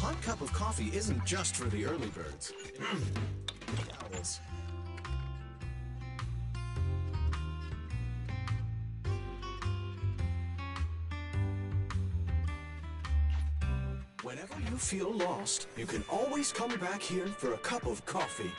hot cup of coffee isn't just for the early birds. The owls. Whenever you feel lost, you can always come back here for a cup of coffee.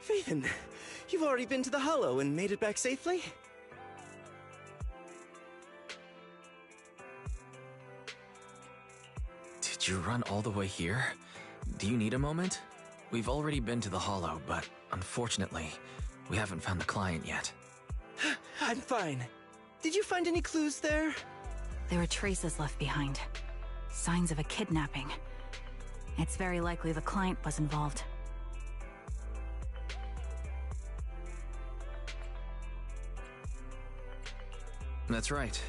Phaeton, you've already been to the Hollow and made it back safely? Did you run all the way here? Do you need a moment? We've already been to the Hollow, but unfortunately, we haven't found the client yet. I'm fine. Did you find any clues there? There were traces left behind. Signs of a kidnapping. It's very likely the client was involved. That's right.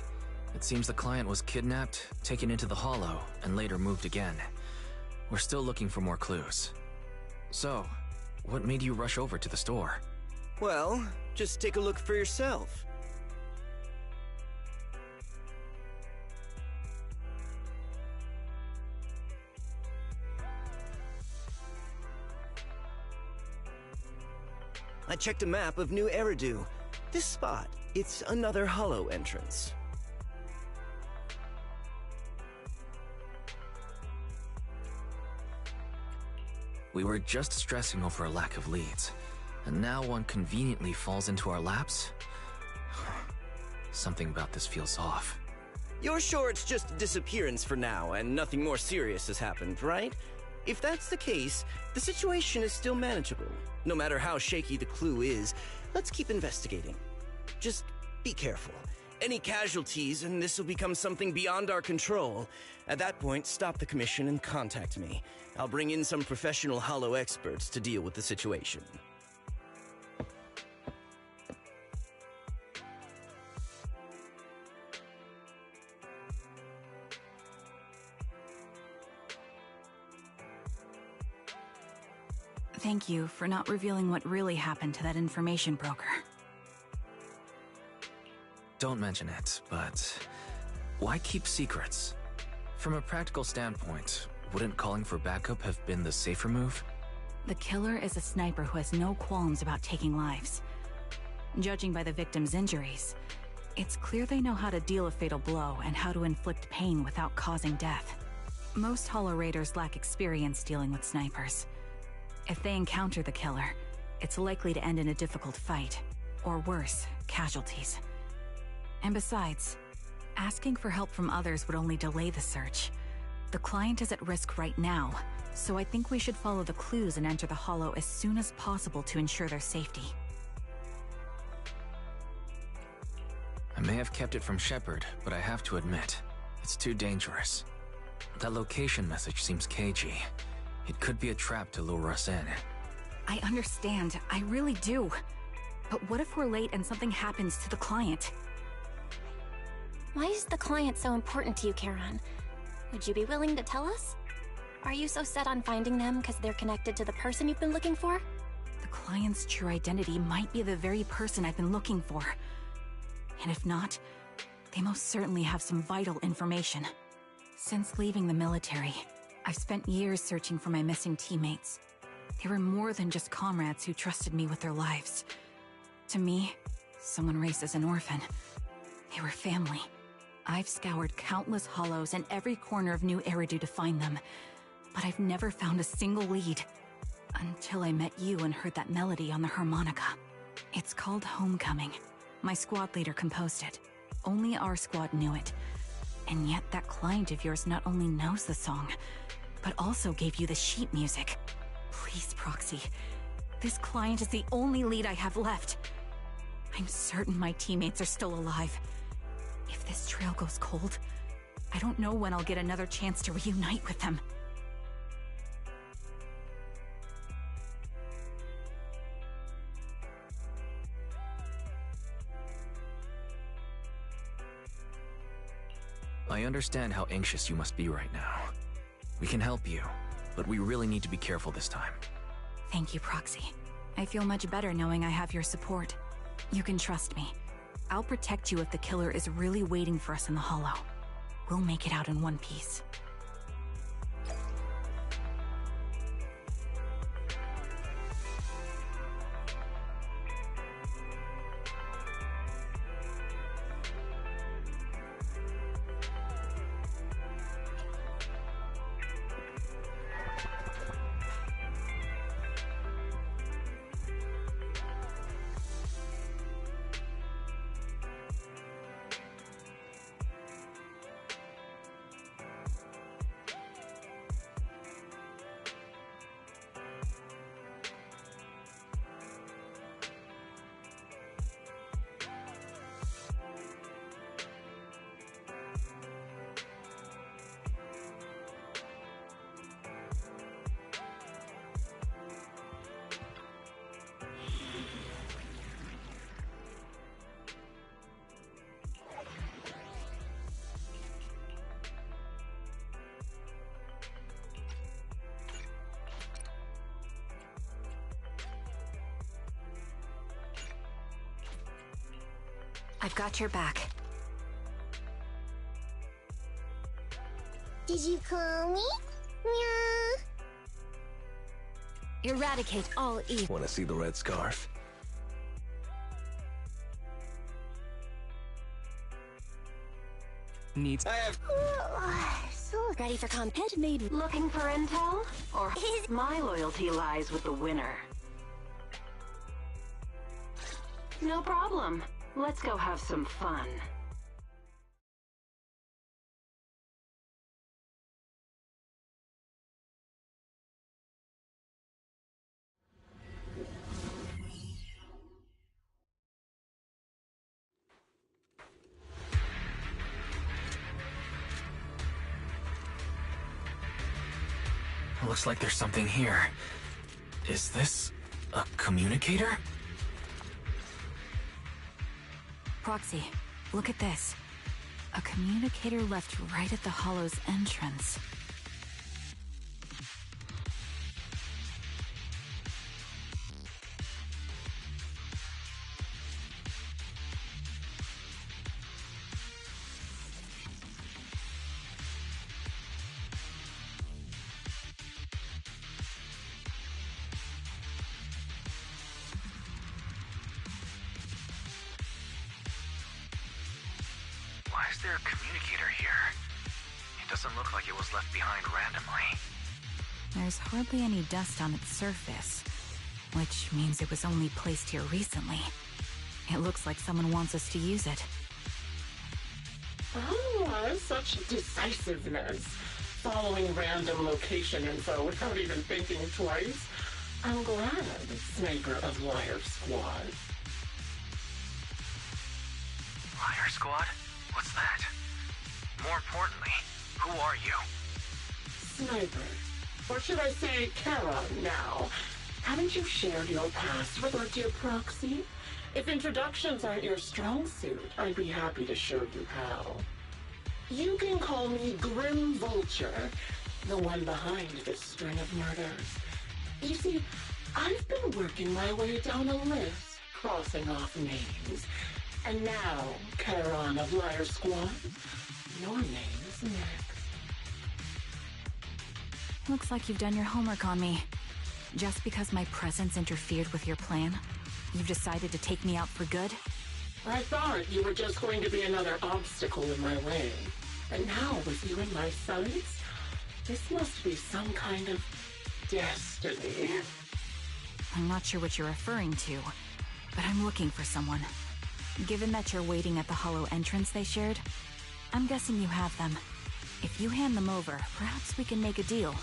It seems the client was kidnapped, taken into the Hollow, and later moved again. We're still looking for more clues. So, what made you rush over to the store? Well, just take a look for yourself. I checked a map of New Eridu. This spot, it's another Hollow entrance. We were just stressing over a lack of leads, and now one conveniently falls into our laps? Something about this feels off. You're sure it's just a disappearance for now and nothing more serious has happened, right? If that's the case, the situation is still manageable. No matter how shaky the clue is, let's keep investigating. Just be careful. Any casualties and this will become something beyond our control. At that point, stop the commission and contact me. I'll bring in some professional Hollow experts to deal with the situation. Thank you for not revealing what really happened to that information broker. Don't mention it, but why keep secrets? From a practical standpoint, wouldn't calling for backup have been the safer move? The killer is a sniper who has no qualms about taking lives. Judging by the victim's injuries, it's clear they know how to deal a fatal blow and how to inflict pain without causing death. Most Hollow Raiders lack experience dealing with snipers. If they encounter the killer, it's likely to end in a difficult fight, or worse, casualties. And besides, asking for help from others would only delay the search. The client is at risk right now, so I think we should follow the clues and enter the Hollow as soon as possible to ensure their safety. I may have kept it from Shepard, but I have to admit, it's too dangerous. That location message seems cagey. It could be a trap to lure us in. I understand, I really do. But what if we're late and something happens to the client? Why is the client so important to you, Charon? Would you be willing to tell us? Are you so set on finding them because they're connected to the person you've been looking for? The client's true identity might be the very person I've been looking for. And if not, they most certainly have some vital information. Since leaving the military, I've spent years searching for my missing teammates. They were more than just comrades who trusted me with their lives. To me, someone raised as an orphan, they were family. I've scoured countless hollows and every corner of New Eridu to find them, but I've never found a single lead. Until I met you and heard that melody on the harmonica. It's called Homecoming. My squad leader composed it. Only our squad knew it. And yet that client of yours not only knows the song, but also gave you the sheet music. Please, Proxy. This client is the only lead I have left. I'm certain my teammates are still alive. If this trail goes cold, I don't know when I'll get another chance to reunite with them. I understand how anxious you must be right now. We can help you, but we really need to be careful this time. Thank you, Proxy. I feel much better knowing I have your support. You can trust me. I'll protect you if the killer is really waiting for us in the Hollow. We'll make it out in one piece. I've got your back. Did you call me? Meow. Eradicate all evil. Want to see the red scarf? Needs. I have. So ready for Head made. Looking for intel? Or my loyalty lies with the winner. No problem. Let's go have some fun. Looks like there's something here. Is this a communicator? Proxy, look at this. A communicator left right at the Hollow's entrance. Why is there a communicator here? It doesn't look like it was left behind randomly. There's hardly any dust on its surface, which means it was only placed here recently. It looks like someone wants us to use it. Oh, such decisiveness. Following random location info without even thinking twice. I'm glad, Sniper of Liar Squad. Liar Squad? What's that? More importantly, who are you? Sniper. Or should I say Charon now? Haven't you shared your past with our dear Proxy? If introductions aren't your strong suit, I'd be happy to show you how. You can call me Grim Vulture, the one behind this string of murders. You see, I've been working my way down a list, crossing off names. And now, Charon of Liar Squad, your name's next. Looks like you've done your homework on me. Just because my presence interfered with your plan, you've decided to take me out for good? I thought you were just going to be another obstacle in my way. And now, with you in my sights, this must be some kind of destiny. I'm not sure what you're referring to, but I'm looking for someone. Given that you're waiting at the hollow entrance they shared, I'm guessing you have them. If you hand them over, perhaps we can make a deal.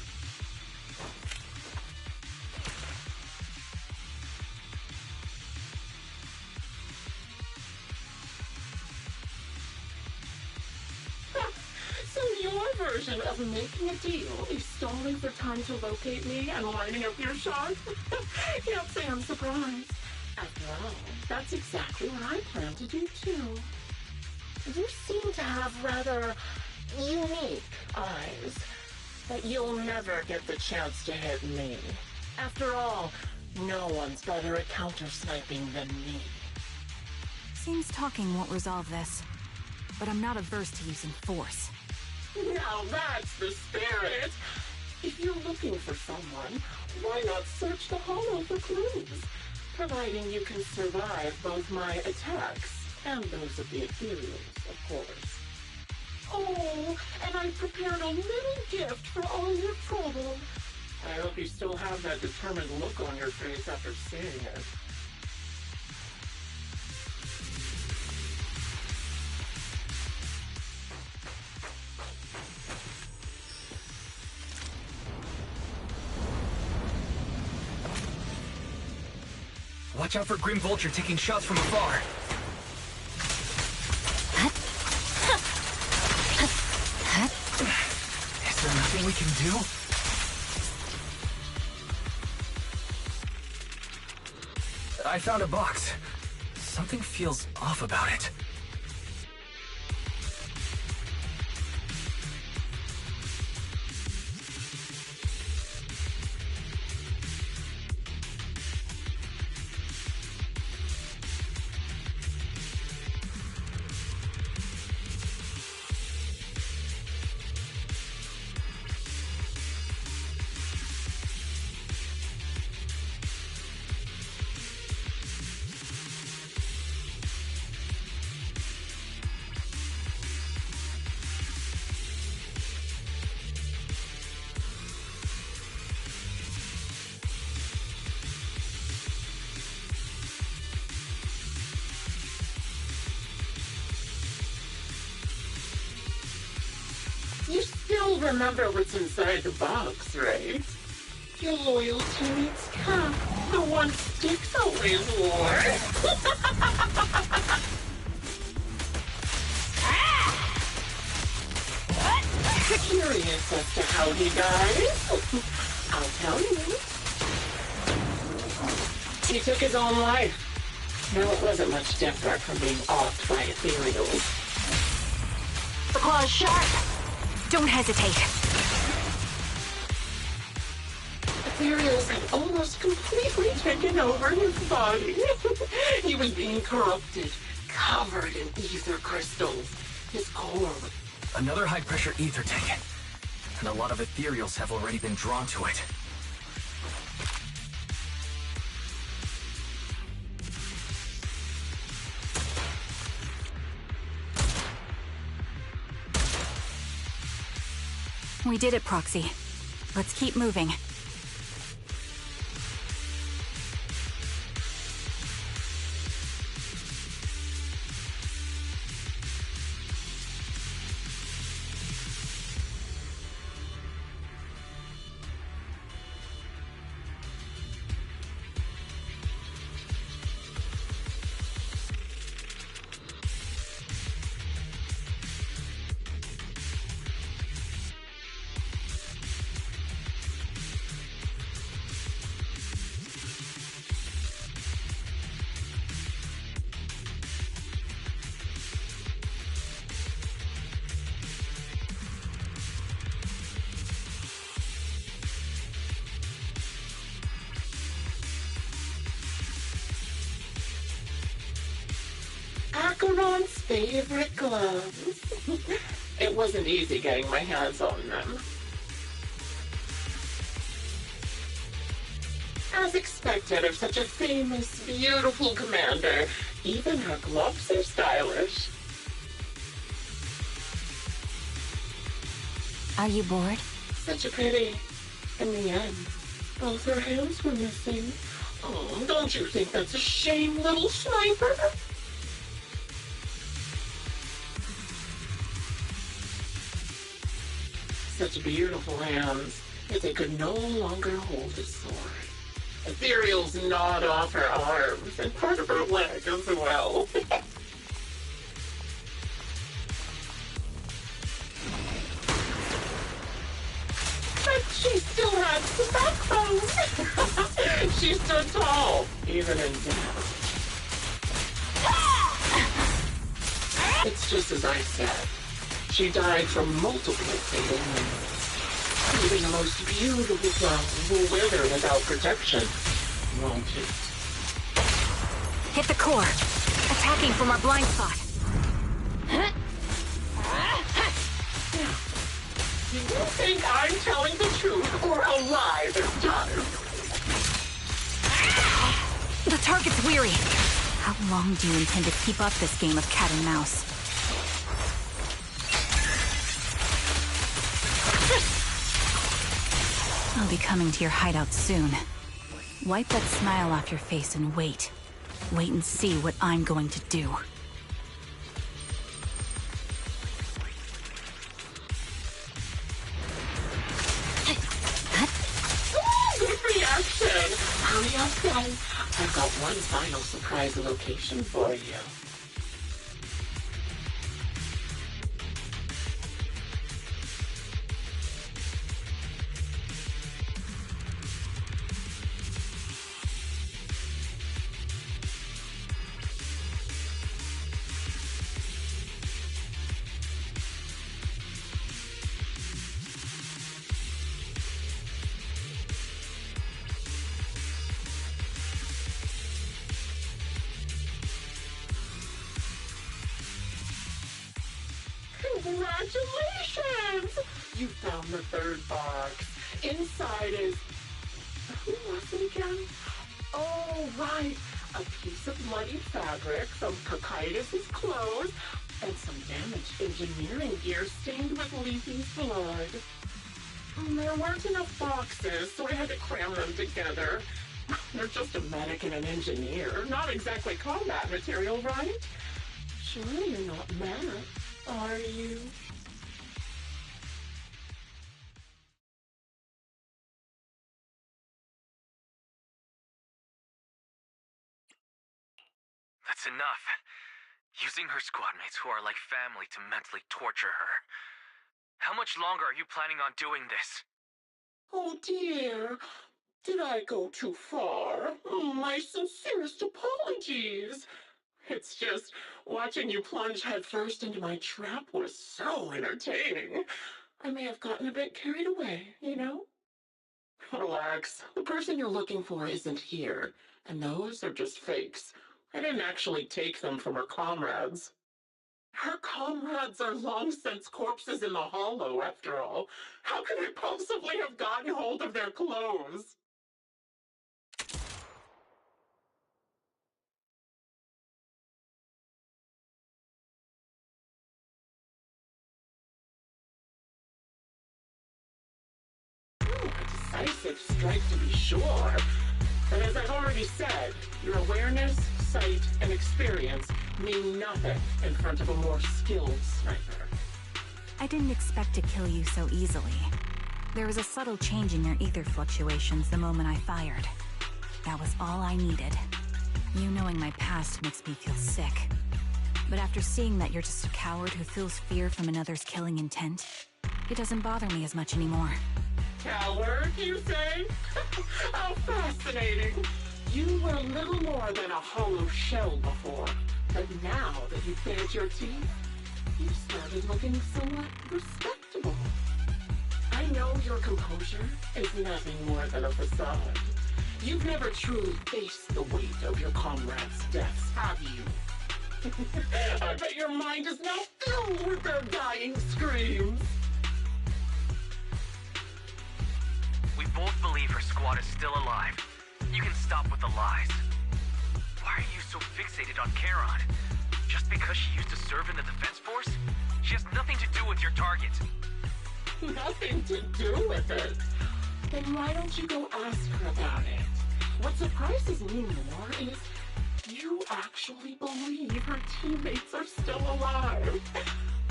So your version of making a deal is stalling for time to locate me and lining up your shots? Can't say I'm surprised. After all, that's exactly what I plan to do too. You seem to have rather unique eyes, but you'll never get the chance to hit me. After all, no one's better at counter-sniping than me. Seems talking won't resolve this, but I'm not averse to using force. Now that's the spirit! If you're looking for someone, why not search the hollow for clues? Providing you can survive both my attacks and those of the ethereals, of course. Oh, and I prepared a little gift for all your trouble. I hope you still have that determined look on your face after seeing it. Watch out for Grim Vulture taking shots from afar. Is there nothing we can do? I found a box. Something feels off about it. You still remember what's inside the box, right? Your loyal teammate's cap, the one Styx always wore. Curious as to how he died? I'll tell you. He took his own life. Now it wasn't much different from being offed by ethereals. The claw's sharp. Don't hesitate. Ethereals had almost completely taken over his body. He was being corrupted, covered in ether crystals. His core was... Another high-pressure ether tank. And a lot of ethereals have already been drawn to it. We did it, Proxy. Let's keep moving. Acheron's favorite gloves. It wasn't easy getting my hands on them. As expected of such a famous, beautiful commander, even her gloves are stylish. Are you bored? Such a pity. In the end, both her hands were missing. Oh, don't you think that's a shame, little sniper? Such beautiful hands that they could no longer hold a sword. Ethereal's gnawed off her arms and part of her leg as well. But she still had some backbone. She stood tall, even in death. It's just as I said. She died from multiple fatal wounds. Even the most beautiful flower will wither without protection, won't it? Hit the core. Attacking from our blind spot. Do you think I'm telling the truth or a lie this time? The target's weary. How long do you intend to keep up this game of cat and mouse? I'll be coming to your hideout soon. Wipe that smile off your face and wait. Wait and see what I'm going to do. Good reaction! Hurry up, then. I've got one final surprise location for you. Congratulations! You found the third box. Inside is... Who was it again? Oh, right. A piece of bloody fabric, some Cocytus's clothes, and some damaged engineering gear stained with Leafy's blood. There weren't enough boxes, so I had to cram them together. They're just a medic and an engineer, not exactly combat material, right? Surely you're not mad, are you? That's enough. Using her squad mates who are like family to mentally torture her. How much longer are you planning on doing this? Oh dear, did I go too far? My sincerest apologies. It's just, watching you plunge headfirst into my trap was so entertaining. I may have gotten a bit carried away, you know? Relax, the person you're looking for isn't here, and those are just fakes. I didn't actually take them from her comrades. Her comrades are long since corpses in the hollow, after all. How could I possibly have gotten hold of their clothes? A decisive strike to be sure. But as I've already said, your awareness, sight, and experience mean nothing in front of a more skilled sniper. I didn't expect to kill you so easily. There was a subtle change in your ether fluctuations the moment I fired. That was all I needed. You knowing my past makes me feel sick. But after seeing that you're just a coward who feels fear from another's killing intent, it doesn't bother me as much anymore. Coward, you say? How fascinating. You were little more than a hollow shell before. But now that you've bared your teeth, you've started looking somewhat respectable. I know your composure is nothing more than a facade. You've never truly faced the weight of your comrades' deaths, have you? I bet your mind is now filled with their dying screams. We both believe her squad is still alive. You can stop with the lies. Why are you so fixated on Charon? Just because she used to serve in the defense force? She has nothing to do with your target. Nothing to do with it? Then why don't you go ask her about it? What surprises me more is you actually believe her teammates are still alive.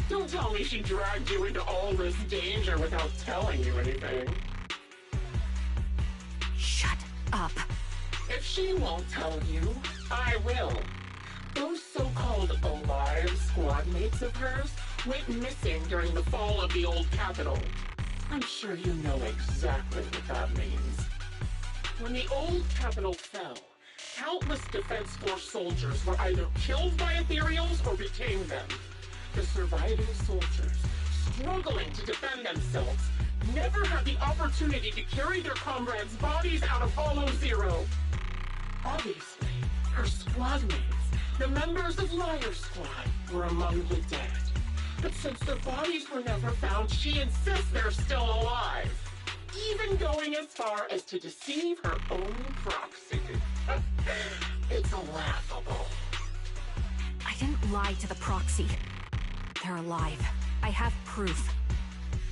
Don't tell me she dragged you into all this danger without telling you anything. Shut up. If she won't tell you, I will. Those so-called alive squad mates of hers went missing during the fall of the old capital. I'm sure you know exactly what that means. When the old capital fell, countless Defense Force soldiers were either killed by ethereals or became them. The surviving soldiers, struggling to defend themselves, never had the opportunity to carry their comrades' bodies out of Hollow Zero. Obviously, her squad mates, the members of Liar Squad, were among the dead. But since their bodies were never found, she insists they're still alive. Even going as far as to deceive her own proxy. It's laughable. I didn't lie to the proxy. They're alive. I have proof.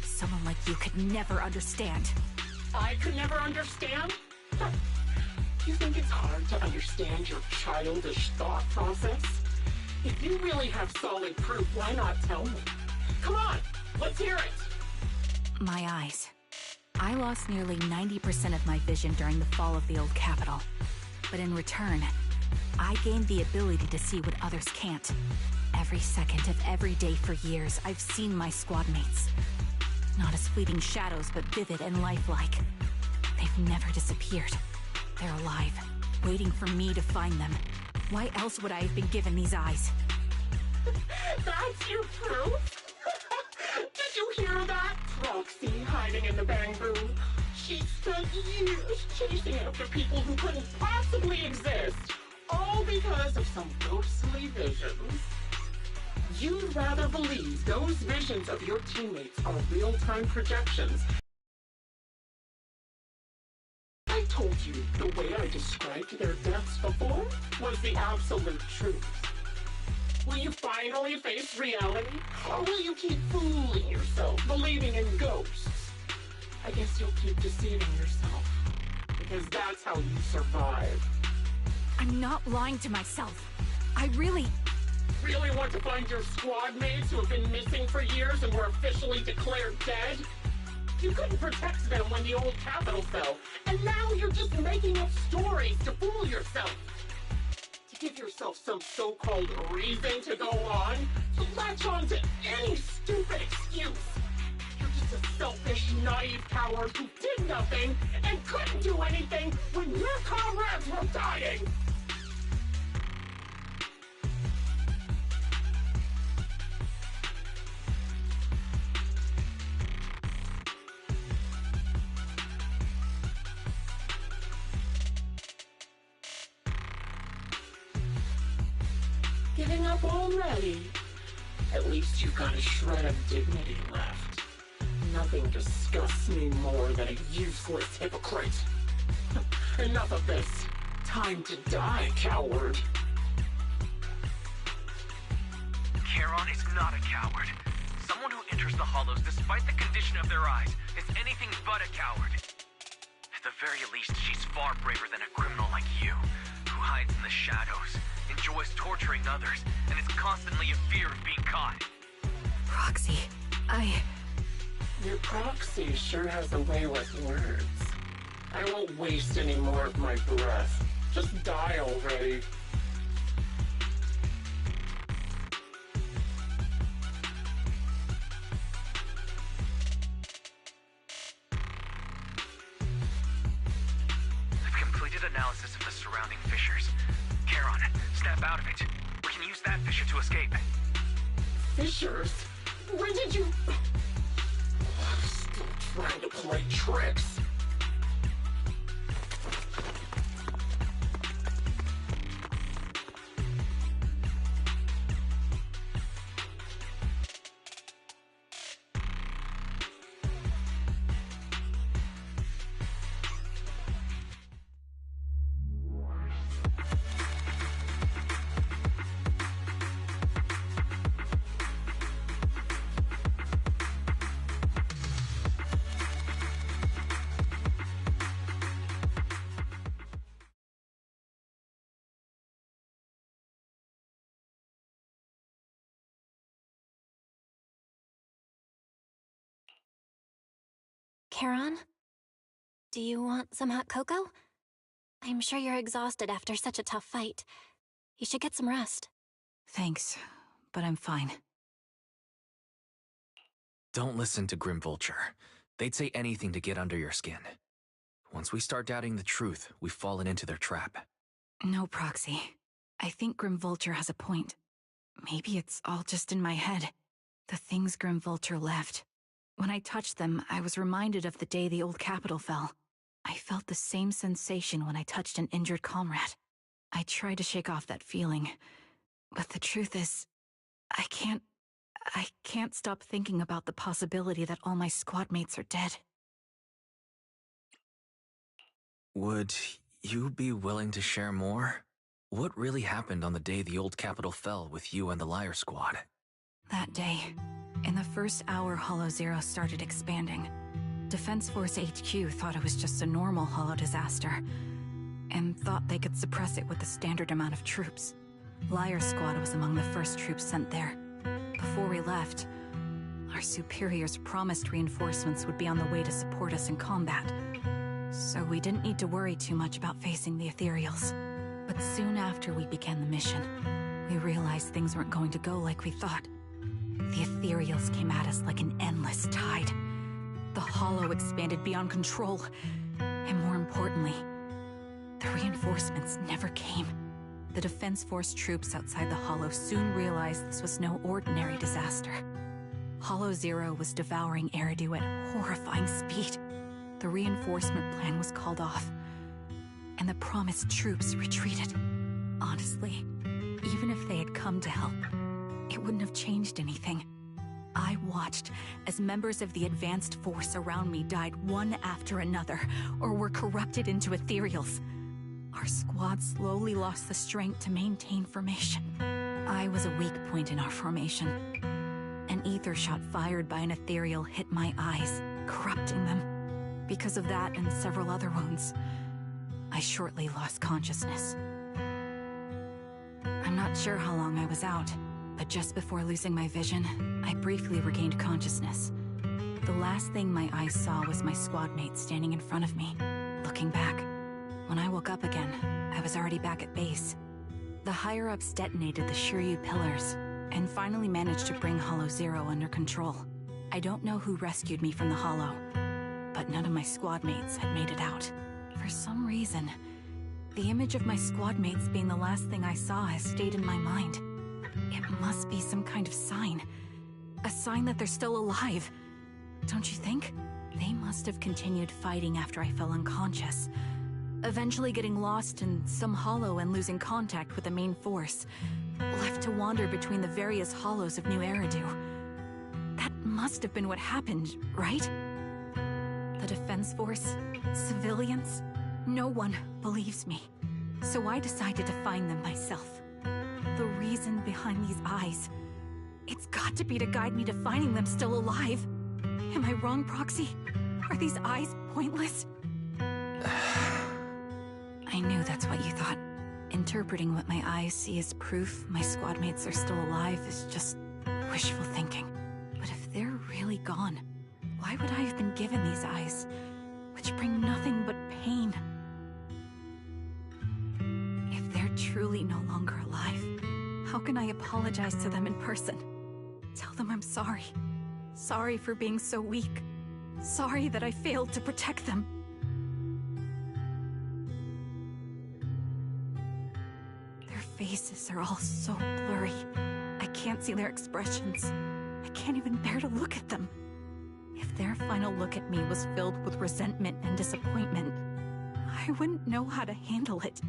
Someone like you could never understand. I could never understand? You think it's hard to understand your childish thought process? If you really have solid proof, why not tell me? Come on, let's hear it! My eyes. I lost nearly 90% of my vision during the fall of the old capital. But in return, I gained the ability to see what others can't. Every second of every day for years, I've seen my squad mates. Not as fleeting shadows, but vivid and lifelike. They've never disappeared. They're alive, waiting for me to find them. Why else would I have been given these eyes? That's your proof? Did you hear that? Proxy hiding in the bamboo. She spent years chasing after people who couldn't possibly exist, all because of some ghostly visions. You'd rather believe those visions of your teammates are real-time projections. I told you the way I described their deaths before was the absolute truth. Will you finally face reality? Or will you keep fooling yourself, believing in ghosts? I guess you'll keep deceiving yourself. Because that's how you survive. I'm not lying to myself. I really want to find your squad mates who have been missing for years and were officially declared dead? You couldn't protect them when the old capital fell, and now you're just making up stories to fool yourself. To give yourself some so-called reason to go on, to latch on to any stupid excuse. You're just a selfish, naive coward who did nothing and couldn't do anything when your comrades were dying. Giving up already? At least you've got a shred of dignity left. Nothing disgusts me more than a useless hypocrite. Enough of this. Time to die, coward. Charon is not a coward. Someone who enters the Hollows despite the condition of their eyes is anything but a coward. At the very least, she's far braver than a criminal like you, who hides in the shadows, enjoys torturing others, and is constantly in fear of being caught. Proxy, Your proxy sure has a way with words. I won't waste any more of my breath. Just die already. I've completed analysis of the surrounding fissures. Charon, snap out of it. We can use that fissure to escape. Fissures? When did you... Still trying to play tricks. Charon? Do you want some hot cocoa? I'm sure you're exhausted after such a tough fight. You should get some rest. Thanks, but I'm fine. Don't listen to Grim Vulture. They'd say anything to get under your skin. Once we start doubting the truth, we've fallen into their trap. No, Proxy. I think Grim Vulture has a point. Maybe it's all just in my head. The things Grim Vulture left. When I touched them, I was reminded of the day the old capital fell. I felt the same sensation when I touched an injured comrade. I tried to shake off that feeling, but the truth is, I can't stop thinking about the possibility that all my squad mates are dead. Would you be willing to share more? What really happened on the day the old capital fell with you and the Liar Squad? That day, in the first hour Hollow Zero started expanding, Defense Force HQ thought it was just a normal Hollow disaster, and thought they could suppress it with the standard amount of troops. Liar Squad was among the first troops sent there. Before we left, our superiors promised reinforcements would be on the way to support us in combat, so we didn't need to worry too much about facing the Ethereals. But soon after we began the mission, we realized things weren't going to go like we thought. The Ethereals came at us like an endless tide. The Hollow expanded beyond control, and more importantly, the reinforcements never came. The Defense Force troops outside the Hollow soon realized this was no ordinary disaster. Hollow Zero was devouring Eridu at horrifying speed. The reinforcement plan was called off, and the promised troops retreated. Honestly, even if they had come to help, it wouldn't have changed anything. I watched as members of the advanced force around me died one after another, or were corrupted into ethereals. Our squad slowly lost the strength to maintain formation. I was a weak point in our formation. An ether shot fired by an ethereal hit my eyes, corrupting them. Because of that and several other wounds, I shortly lost consciousness. I'm not sure how long I was out, but just before losing my vision, I briefly regained consciousness. The last thing my eyes saw was my squad mate standing in front of me, looking back. When I woke up again, I was already back at base. The higher-ups detonated the Shiryu pillars, and finally managed to bring Hollow Zero under control. I don't know who rescued me from the Hollow, but none of my squad mates had made it out. For some reason, the image of my squad mates being the last thing I saw has stayed in my mind. It must be some kind of sign. A sign that they're still alive. Don't you think? They must have continued fighting after I fell unconscious, eventually getting lost in some hollow and losing contact with the main force, left to wander between the various hollows of New Eridu. That must have been what happened, right? The Defense Force, civilians, no one believes me. So I decided to find them myself. The reason behind these eyes, it's got to be to guide me to finding them still alive. Am I wrong, Proxy? Are these eyes pointless? I knew that's what you thought. Interpreting what my eyes see as proof my squad mates are still alive is just wishful thinking. But if they're really gone, why would I have been given these eyes, which bring nothing but pain? If they're truly no longer alive, how can I apologize to them in person? Tell them I'm sorry. Sorry for being so weak. Sorry that I failed to protect them. Their faces are all so blurry. I can't see their expressions. I can't even bear to look at them. If their final look at me was filled with resentment and disappointment, I wouldn't know how to handle it.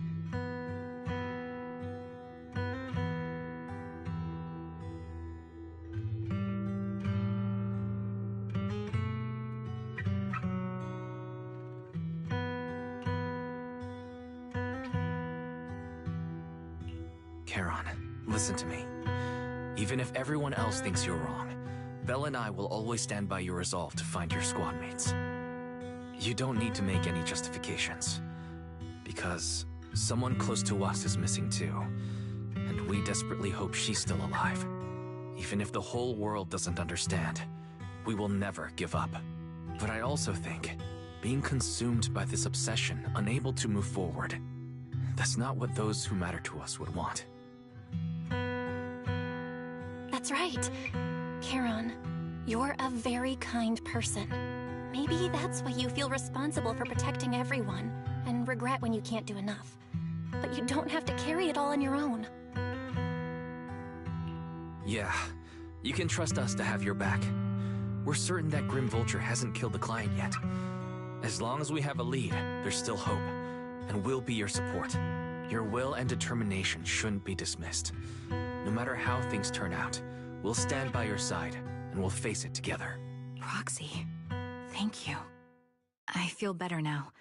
Charon, listen to me. Even if everyone else thinks you're wrong, Belle and I will always stand by your resolve to find your squad mates. You don't need to make any justifications, because someone close to us is missing too, and we desperately hope she's still alive. Even if the whole world doesn't understand, we will never give up. But I also think being consumed by this obsession, unable to move forward, that's not what those who matter to us would want. That's right. Charon, you're a very kind person. Maybe that's why you feel responsible for protecting everyone, and regret when you can't do enough. But you don't have to carry it all on your own. Yeah, you can trust us to have your back. We're certain that Grim Vulture hasn't killed the client yet. As long as we have a lead, there's still hope, and we'll be your support. Your will and determination shouldn't be dismissed. No matter how things turn out, we'll stand by your side, and we'll face it together. Proxy, thank you. I feel better now.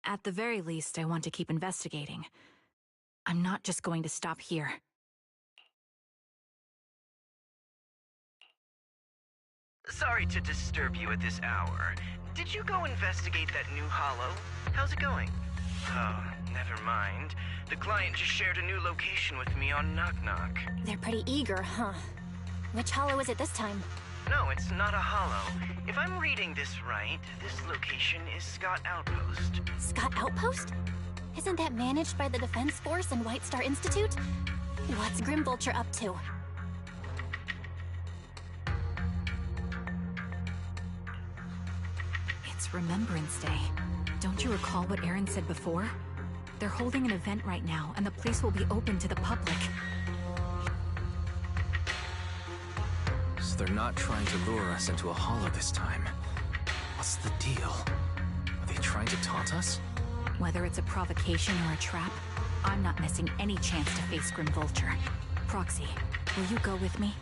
At the very least, I want to keep investigating. I'm not just going to stop here. Sorry to disturb you at this hour. Did you go investigate that new hollow? How's it going? Oh, never mind. The client just shared a new location with me on Knock Knock. They're pretty eager, huh? Which hollow is it this time? No, it's not a hollow. If I'm reading this right, this location is Scott Outpost. Scott Outpost? Isn't that managed by the Defense Force and White Star Institute? What's Grim Vulture up to? It's Remembrance Day. Don't you recall what Aaron said before? They're holding an event right now, and the place will be open to the public. So they're not trying to lure us into a hollow this time. What's the deal? Are they trying to taunt us? Whether it's a provocation or a trap, I'm not missing any chance to face Grim Vulture. Proxy, will you go with me?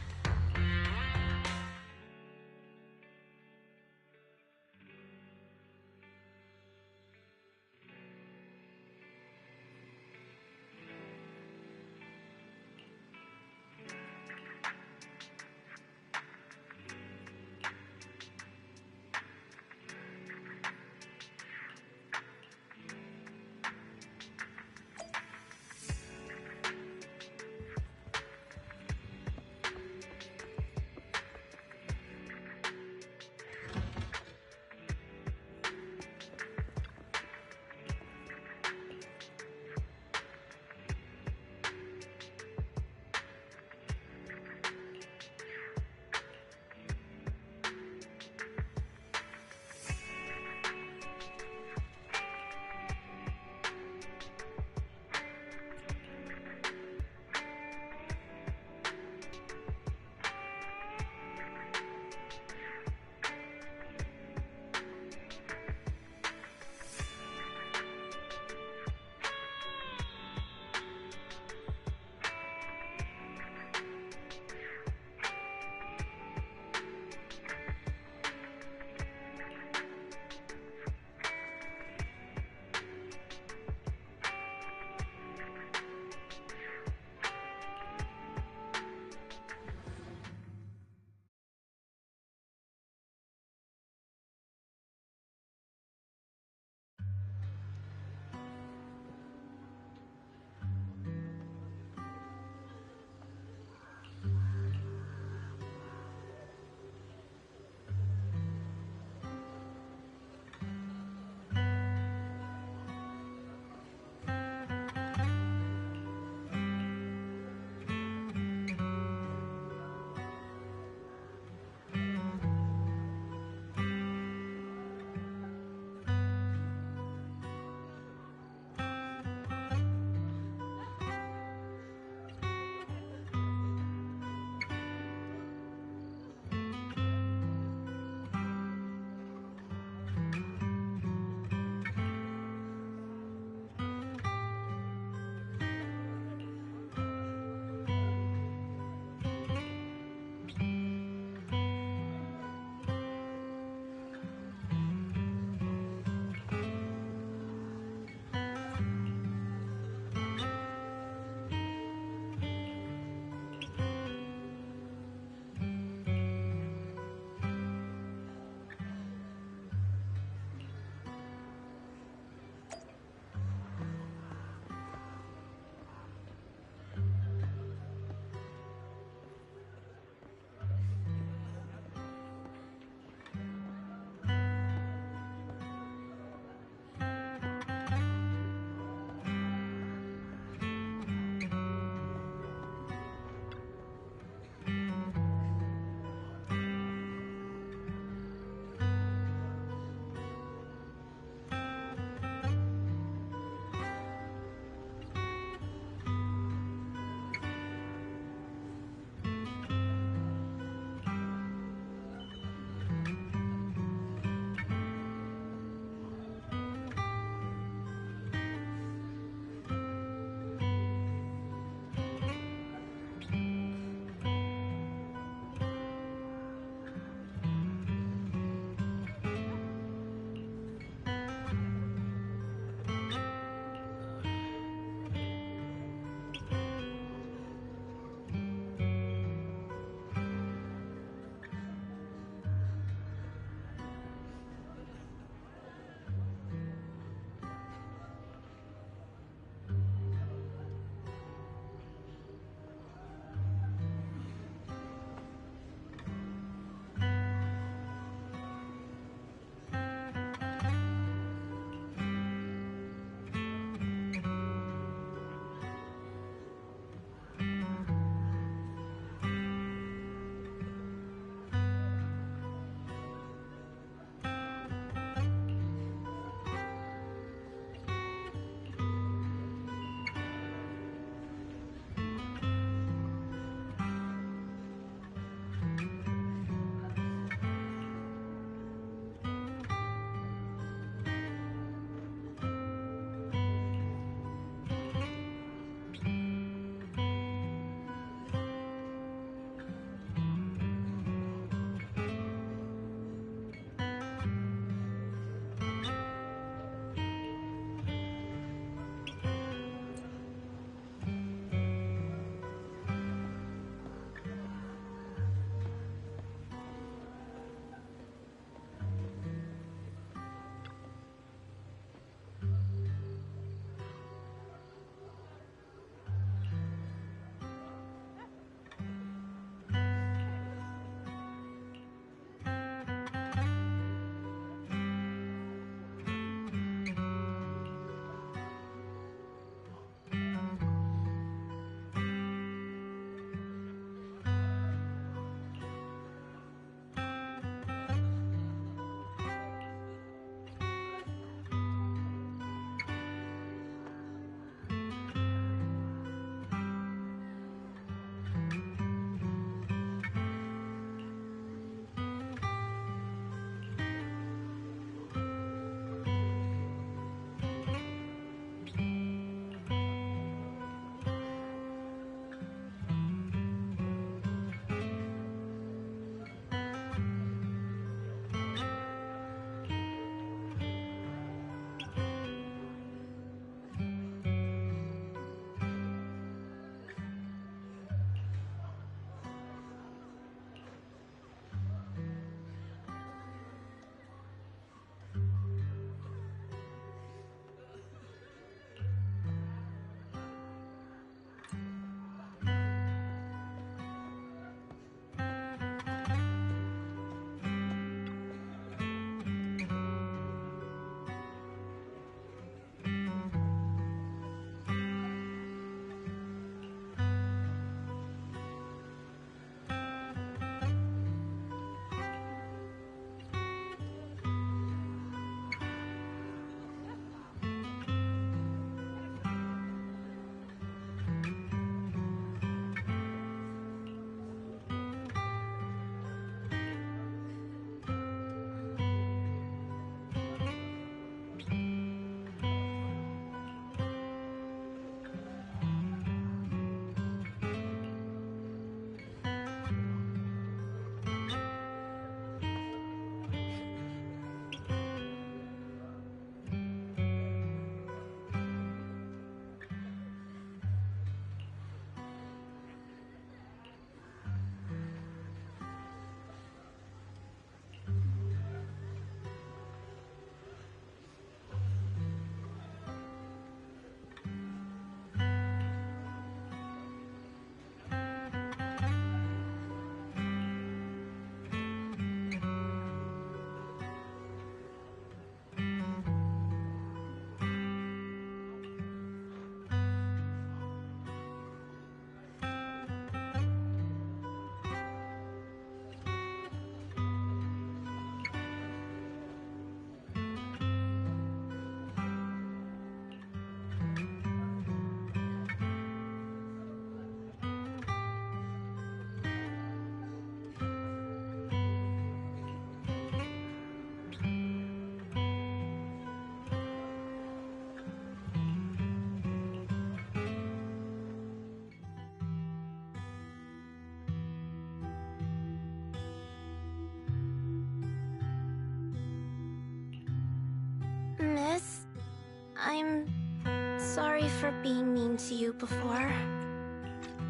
I'm sorry for being mean to you before.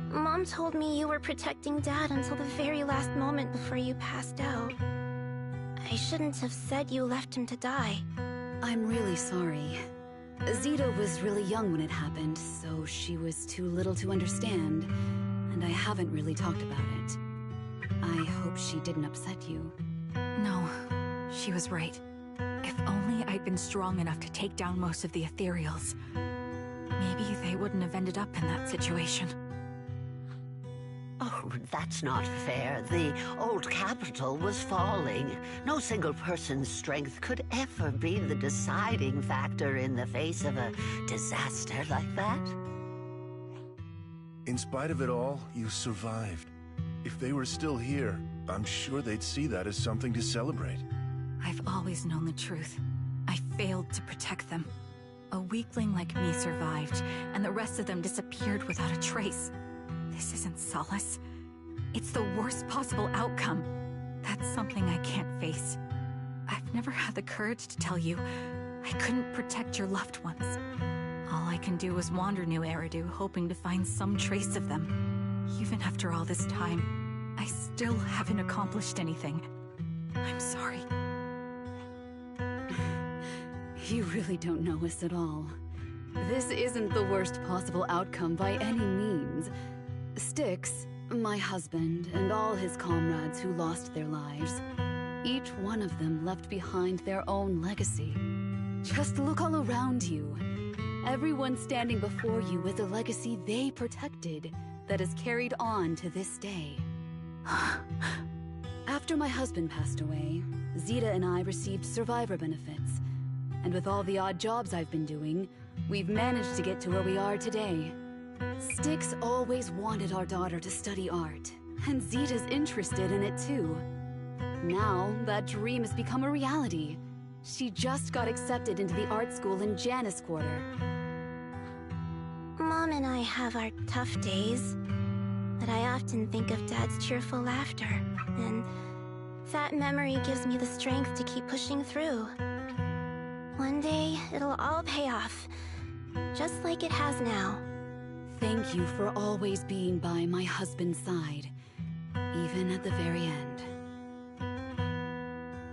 Mom told me you were protecting Dad until the very last moment before you passed out. I shouldn't have said you left him to die. I'm really sorry. Zeta was really young when it happened, so she was too little to understand, and I haven't really talked about it. I hope she didn't upset you. No, she was right. If only I'd been strong enough to take down most of the ethereals, maybe they wouldn't have ended up in that situation. Oh, that's not fair. The old capital was falling. No single person's strength could ever be the deciding factor in the face of a disaster like that. In spite of it all, you survived. If they were still here, I'm sure they'd see that as something to celebrate. I've always known the truth. I failed to protect them. A weakling like me survived, and the rest of them disappeared without a trace. This isn't solace. It's the worst possible outcome. That's something I can't face. I've never had the courage to tell you I couldn't protect your loved ones. All I can do is wander New Eridu, hoping to find some trace of them. Even after all this time, I still haven't accomplished anything. I'm sorry. You really don't know us at all. This isn't the worst possible outcome by any means. Styx, my husband, and all his comrades who lost their lives, each one of them left behind their own legacy. Just look all around you. Everyone standing before you with a legacy they protected that is carried on to this day. After my husband passed away, Zeta and I received survivor benefits. And with all the odd jobs I've been doing, we've managed to get to where we are today. Styx always wanted our daughter to study art, and Zeta's interested in it too. Now, that dream has become a reality. She just got accepted into the art school in Janus Quarter. Mom and I have our tough days, but I often think of Dad's cheerful laughter, and that memory gives me the strength to keep pushing through. One day, it'll all pay off, just like it has now. Thank you for always being by my husband's side, even at the very end.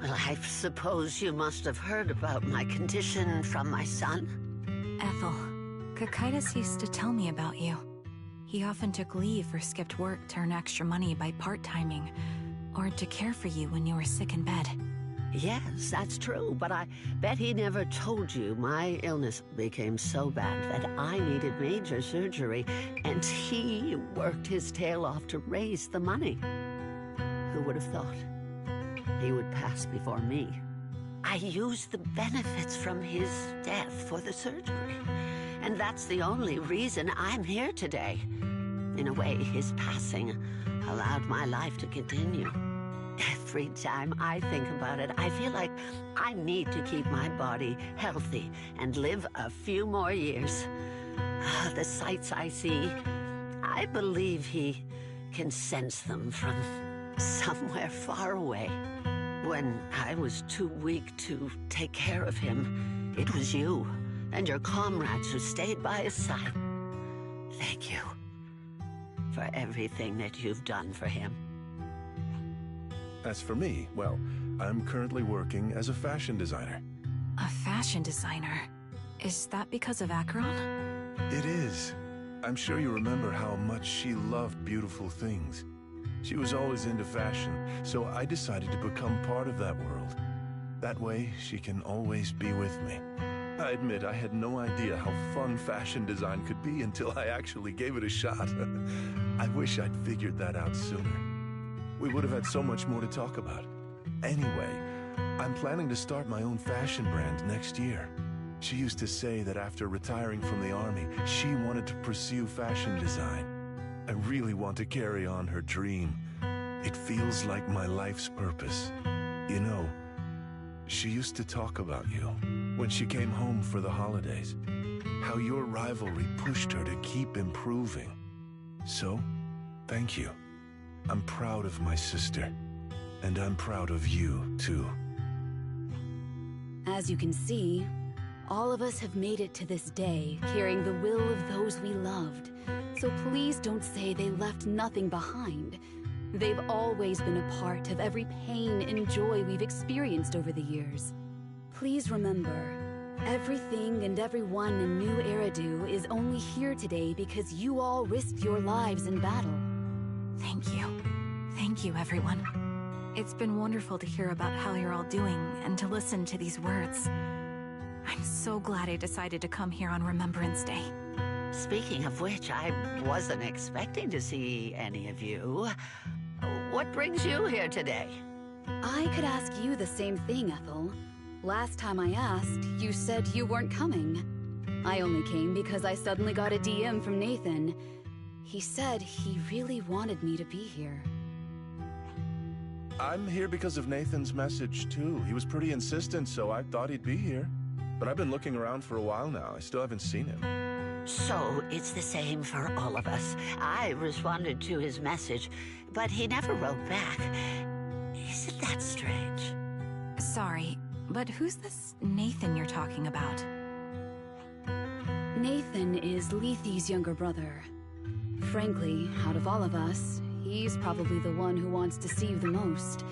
Well, I suppose you must have heard about my condition from my son. Ethel, Kakaitis used to tell me about you. He often took leave or skipped work to earn extra money by part-timing, or to care for you when you were sick in bed. Yes, that's true, but I bet he never told you my illness became so bad that I needed major surgery, and he worked his tail off to raise the money. Who would have thought he would pass before me? I used the benefits from his death for the surgery, and that's the only reason I'm here today. In a way, his passing allowed my life to continue. Every time I think about it, I feel like I need to keep my body healthy and live a few more years. The sights I see, I believe he can sense them from somewhere far away. When I was too weak to take care of him, it was you and your comrades who stayed by his side. Thank you for everything that you've done for him. As for me, well, I'm currently working as a fashion designer. A fashion designer? Is that because of Acheron? It is. I'm sure you remember how much she loved beautiful things. She was always into fashion, so I decided to become part of that world. That way, she can always be with me. I admit I had no idea how fun fashion design could be until I actually gave it a shot. I wish I'd figured that out sooner. We would have had so much more to talk about. Anyway, I'm planning to start my own fashion brand next year. She used to say that after retiring from the army, she wanted to pursue fashion design. I really want to carry on her dream. It feels like my life's purpose. You know, she used to talk about you when she came home for the holidays. How your rivalry pushed her to keep improving. So, thank you. I'm proud of my sister, and I'm proud of you, too. As you can see, All of us have made it to this day, carrying the will of those we loved. So please don't say they left nothing behind. They've always been a part of every pain and joy we've experienced over the years. Please remember, everything and everyone in New Eridu is only here today because you all risked your lives in battle. Thank you. Thank you, everyone. It's been wonderful to hear about how you're all doing and to listen to these words. I'm so glad I decided to come here on Remembrance Day. Speaking of which, I wasn't expecting to see any of you. What brings you here today? I could ask you the same thing, Ethel. Last time I asked, you said you weren't coming. I only came because I suddenly got a DM from Nathan. He said he really wanted me to be here. I'm here because of Nathan's message, too. He was pretty insistent, so I thought he'd be here. But I've been looking around for a while now. I still haven't seen him. So it's the same for all of us. I responded to his message, but he never wrote back. Isn't that strange? Sorry, but who's this Nathan you're talking about? Nathan is Lethe's younger brother. Frankly, out of all of us, he's probably the one who wants to see you the most.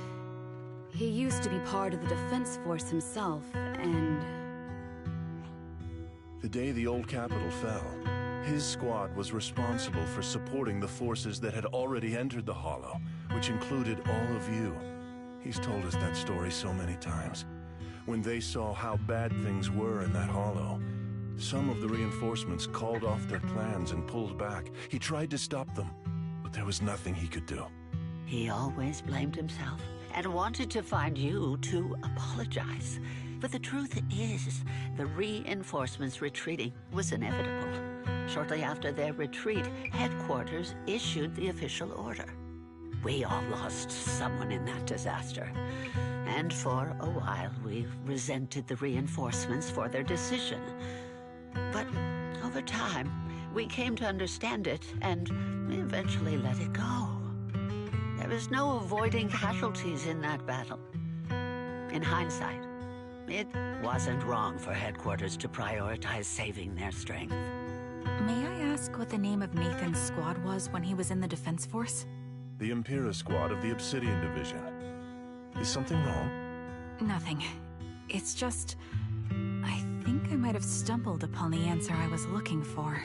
He used to be part of the defense force himself, and... The day the old capital fell, his squad was responsible for supporting the forces that had already entered the Hollow, which included all of you. He's told us that story so many times. When they saw how bad things were in that Hollow, some of the reinforcements called off their plans and pulled back. He tried to stop them, but there was nothing he could do. He always blamed himself and wanted to find you to apologize. But the truth is, the reinforcements retreating was inevitable. Shortly after their retreat, headquarters issued the official order. We all lost someone in that disaster. And for a while, we resented the reinforcements for their decision. But over time, we came to understand it, and we eventually let it go. There was no avoiding casualties in that battle. In hindsight, it wasn't wrong for headquarters to prioritize saving their strength. May I ask what the name of Nathan's squad was when he was in the defense force? The Impera squad of the Obsidian Division. Is something wrong? Nothing. It's just... I think I might have stumbled upon the answer I was looking for.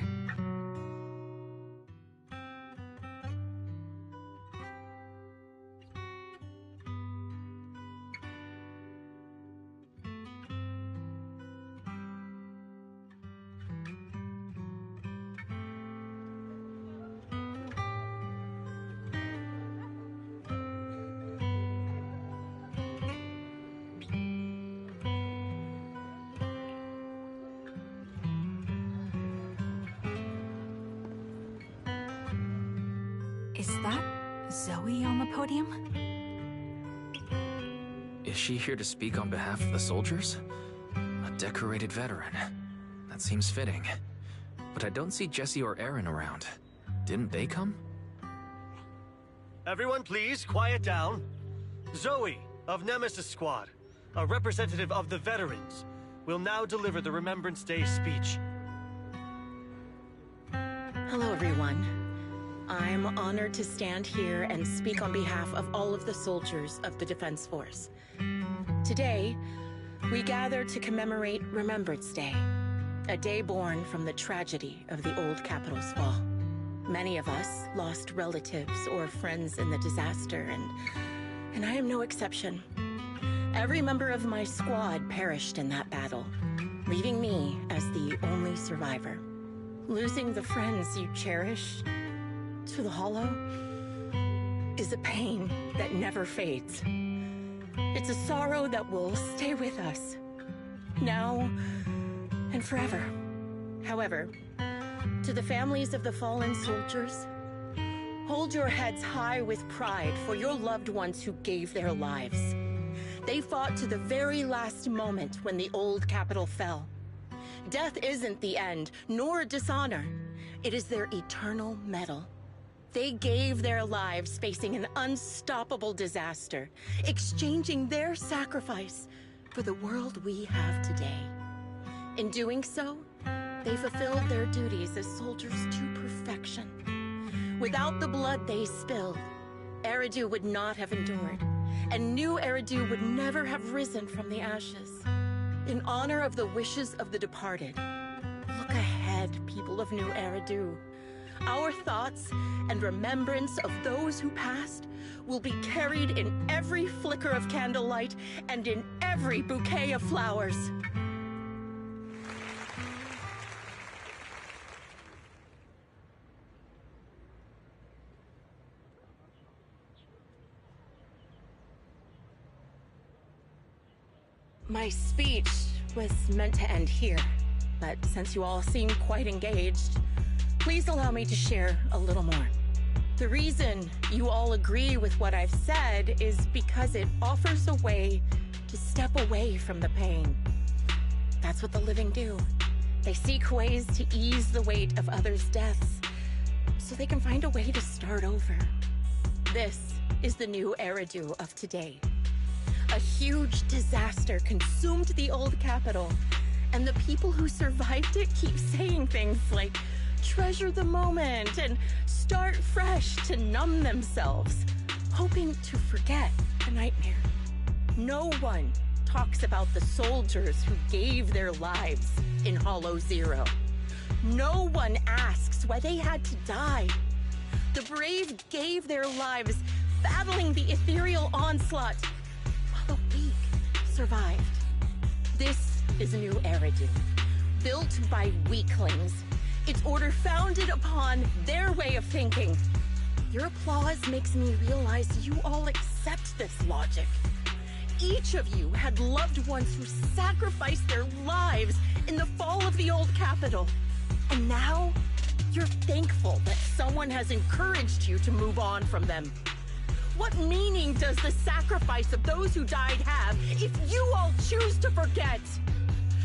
Is that Zoe on the podium? Is she here to speak on behalf of the soldiers? A decorated veteran. That seems fitting. But I don't see Jesse or Aaron around. Didn't they come? Everyone please, quiet down. Zoe, of Nemesis Squad, a representative of the veterans, will now deliver the Remembrance Day speech. Hello, everyone. I'm honored to stand here and speak on behalf of all of the soldiers of the Defense Force. Today, we gather to commemorate Remembrance Day, a day born from the tragedy of the old capital's fall. Many of us lost relatives or friends in the disaster, and I am no exception. Every member of my squad perished in that battle, leaving me as the only survivor. Losing the friends you cherish to the Hollow is a pain that never fades. It's a sorrow that will stay with us, now and forever. However, to the families of the fallen soldiers, hold your heads high with pride for your loved ones who gave their lives. They fought to the very last moment when the old capital fell. Death isn't the end, nor dishonor. It is their eternal medal. They gave their lives facing an unstoppable disaster, exchanging their sacrifice for the world we have today. In doing so, they fulfilled their duties as soldiers to perfection. Without the blood they spilled, Eridu would not have endured, and new Eridu would never have risen from the ashes. In honor of the wishes of the departed, look ahead, people of New Eridu. Our thoughts and remembrance of those who passed will be carried in every flicker of candlelight and in every bouquet of flowers. My speech was meant to end here, but since you all seem quite engaged, please allow me to share a little more. The reason you all agree with what I've said is because it offers a way to step away from the pain. That's what the living do. They seek ways to ease the weight of others' deaths, so they can find a way to start over. This is the new Eridu of today. A huge disaster consumed the old capital, and the people who survived it keep saying things like, treasure the moment and start fresh to numb themselves, hoping to forget the nightmare. No one talks about the soldiers who gave their lives in Hollow Zero. No one asks why they had to die. The brave gave their lives battling the ethereal onslaught, while the weak survived. This is a new Eridu, built by weaklings. Its order founded upon their way of thinking. Your applause makes me realize you all accept this logic. Each of you had loved ones who sacrificed their lives in the fall of the old capital. And now, you're thankful that someone has encouraged you to move on from them. What meaning does the sacrifice of those who died have if you all choose to forget?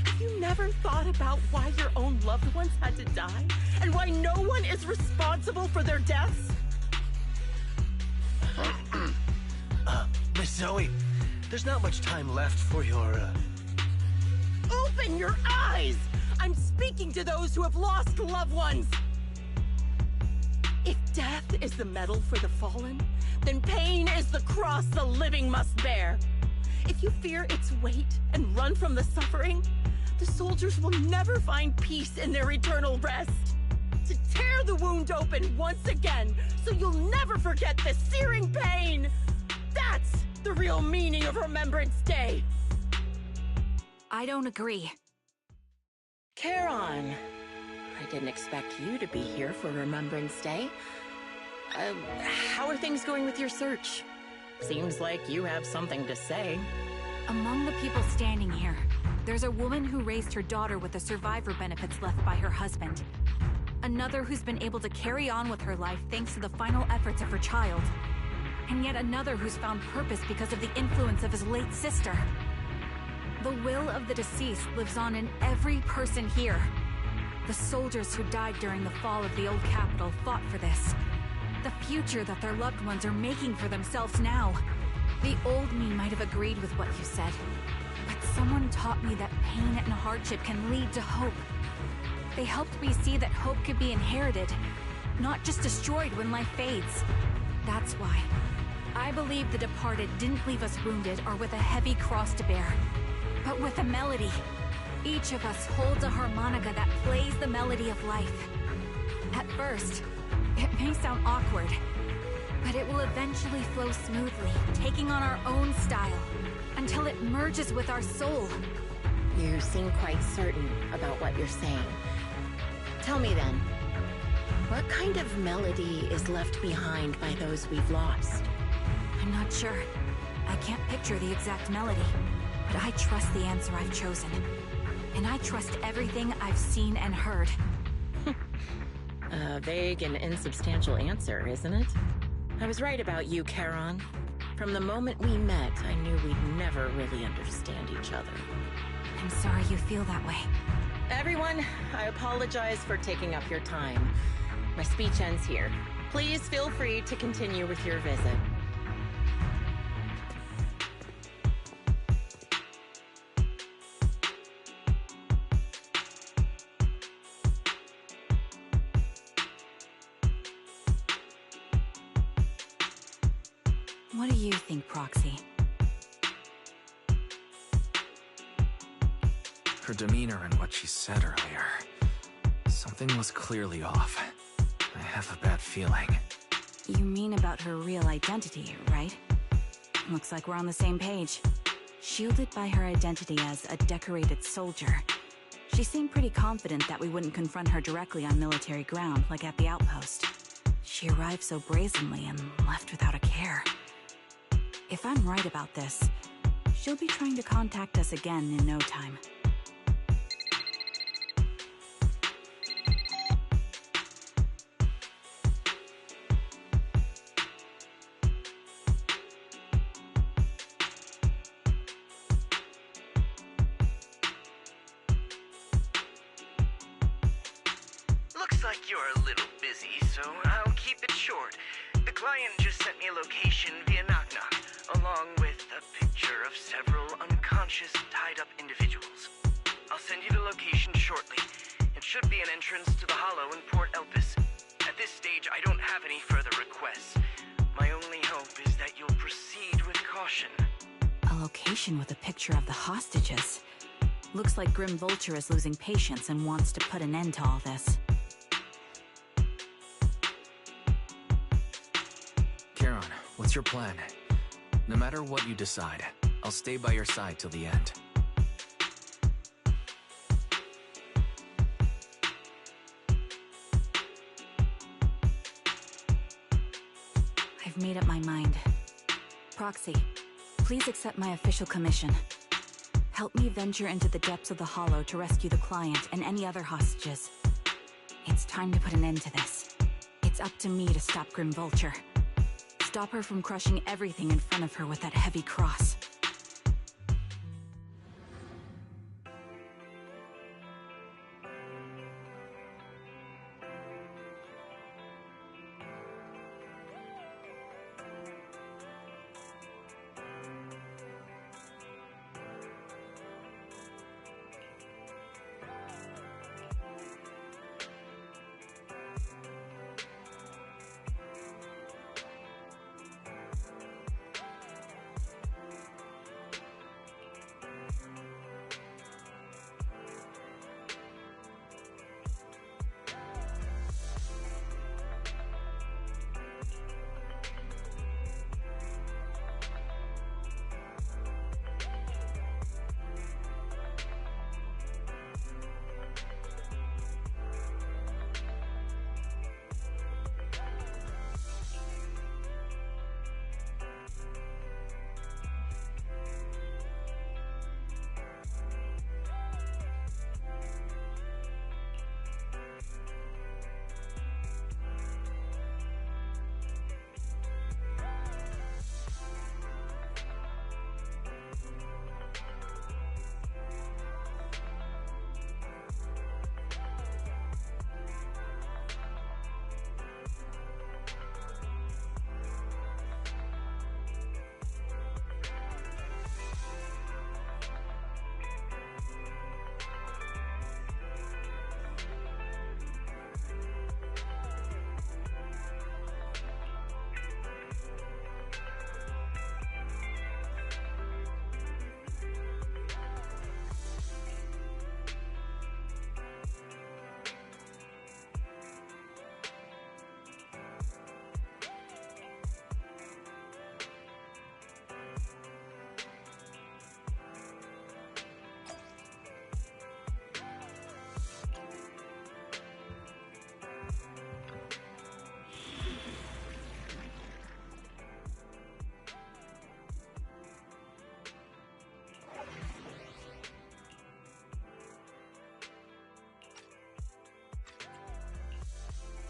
Have you never thought about why your own loved ones had to die? And why no one is responsible for their deaths? Miss Zoe, there's not much time left for your, Open your eyes! I'm speaking to those who have lost loved ones! If death is the medal for the fallen, then pain is the cross the living must bear. If you fear its weight and run from the suffering, the soldiers will never find peace in their eternal rest. To tear the wound open once again, so you'll never forget the searing pain! That's the real meaning of Remembrance Day! I don't agree. Charon, I didn't expect you to be here for Remembrance Day. How are things going with your search? Seems like you have something to say. Among the people standing here, there's a woman who raised her daughter with the survivor benefits left by her husband. Another who's been able to carry on with her life thanks to the final efforts of her child. And yet another who's found purpose because of the influence of his late sister. The will of the deceased lives on in every person here. The soldiers who died during the fall of the old capital fought for this. The future that their loved ones are making for themselves now. The old me might have agreed with what you said, but someone taught me that pain and hardship can lead to hope. They helped me see that hope could be inherited, not just destroyed when life fades. That's why I believe the departed didn't leave us wounded or with a heavy cross to bear, but with a melody. Each of us holds a harmonica that plays the melody of life. At first, it may sound awkward, but it will eventually flow smoothly, taking on our own style, until it merges with our soul. You seem quite certain about what you're saying. Tell me then, what kind of melody is left behind by those we've lost? I'm not sure. I can't picture the exact melody, but I trust the answer I've chosen. And I trust everything I've seen and heard. A vague and insubstantial answer, isn't it? I was right about you, Charon. From the moment we met, I knew we'd never really understand each other. I'm sorry you feel that way. Everyone, I apologize for taking up your time. My speech ends here. Please feel free to continue with your visit. What do you think, Proxy? Her demeanor and what she said earlier. Something was clearly off. I have a bad feeling. You mean about her real identity, right? Looks like we're on the same page. Shielded by her identity as a decorated soldier, she seemed pretty confident that we wouldn't confront her directly on military ground like at the outpost. She arrived so brazenly and left without a care. If I'm right about this, she'll be trying to contact us again in no time. Looks like you're a little busy, so I'll keep it short. The client just sent me a location via Knock Knock, along with a picture of several unconscious, tied-up individuals. I'll send you the location shortly. It should be an entrance to the Hollow in Port Elpis. At this stage, I don't have any further requests. My only hope is that you'll proceed with caution. A location with a picture of the hostages. Looks like Grim Vulture is losing patience and wants to put an end to all this. Charon, what's your plan? No matter what you decide, I'll stay by your side till the end. I've made up my mind. Proxy, please accept my official commission. Help me venture into the depths of the Hollow to rescue the client and any other hostages. It's time to put an end to this. It's up to me to stop Grim Vulture. Stop her from crushing everything in front of her with that heavy cross.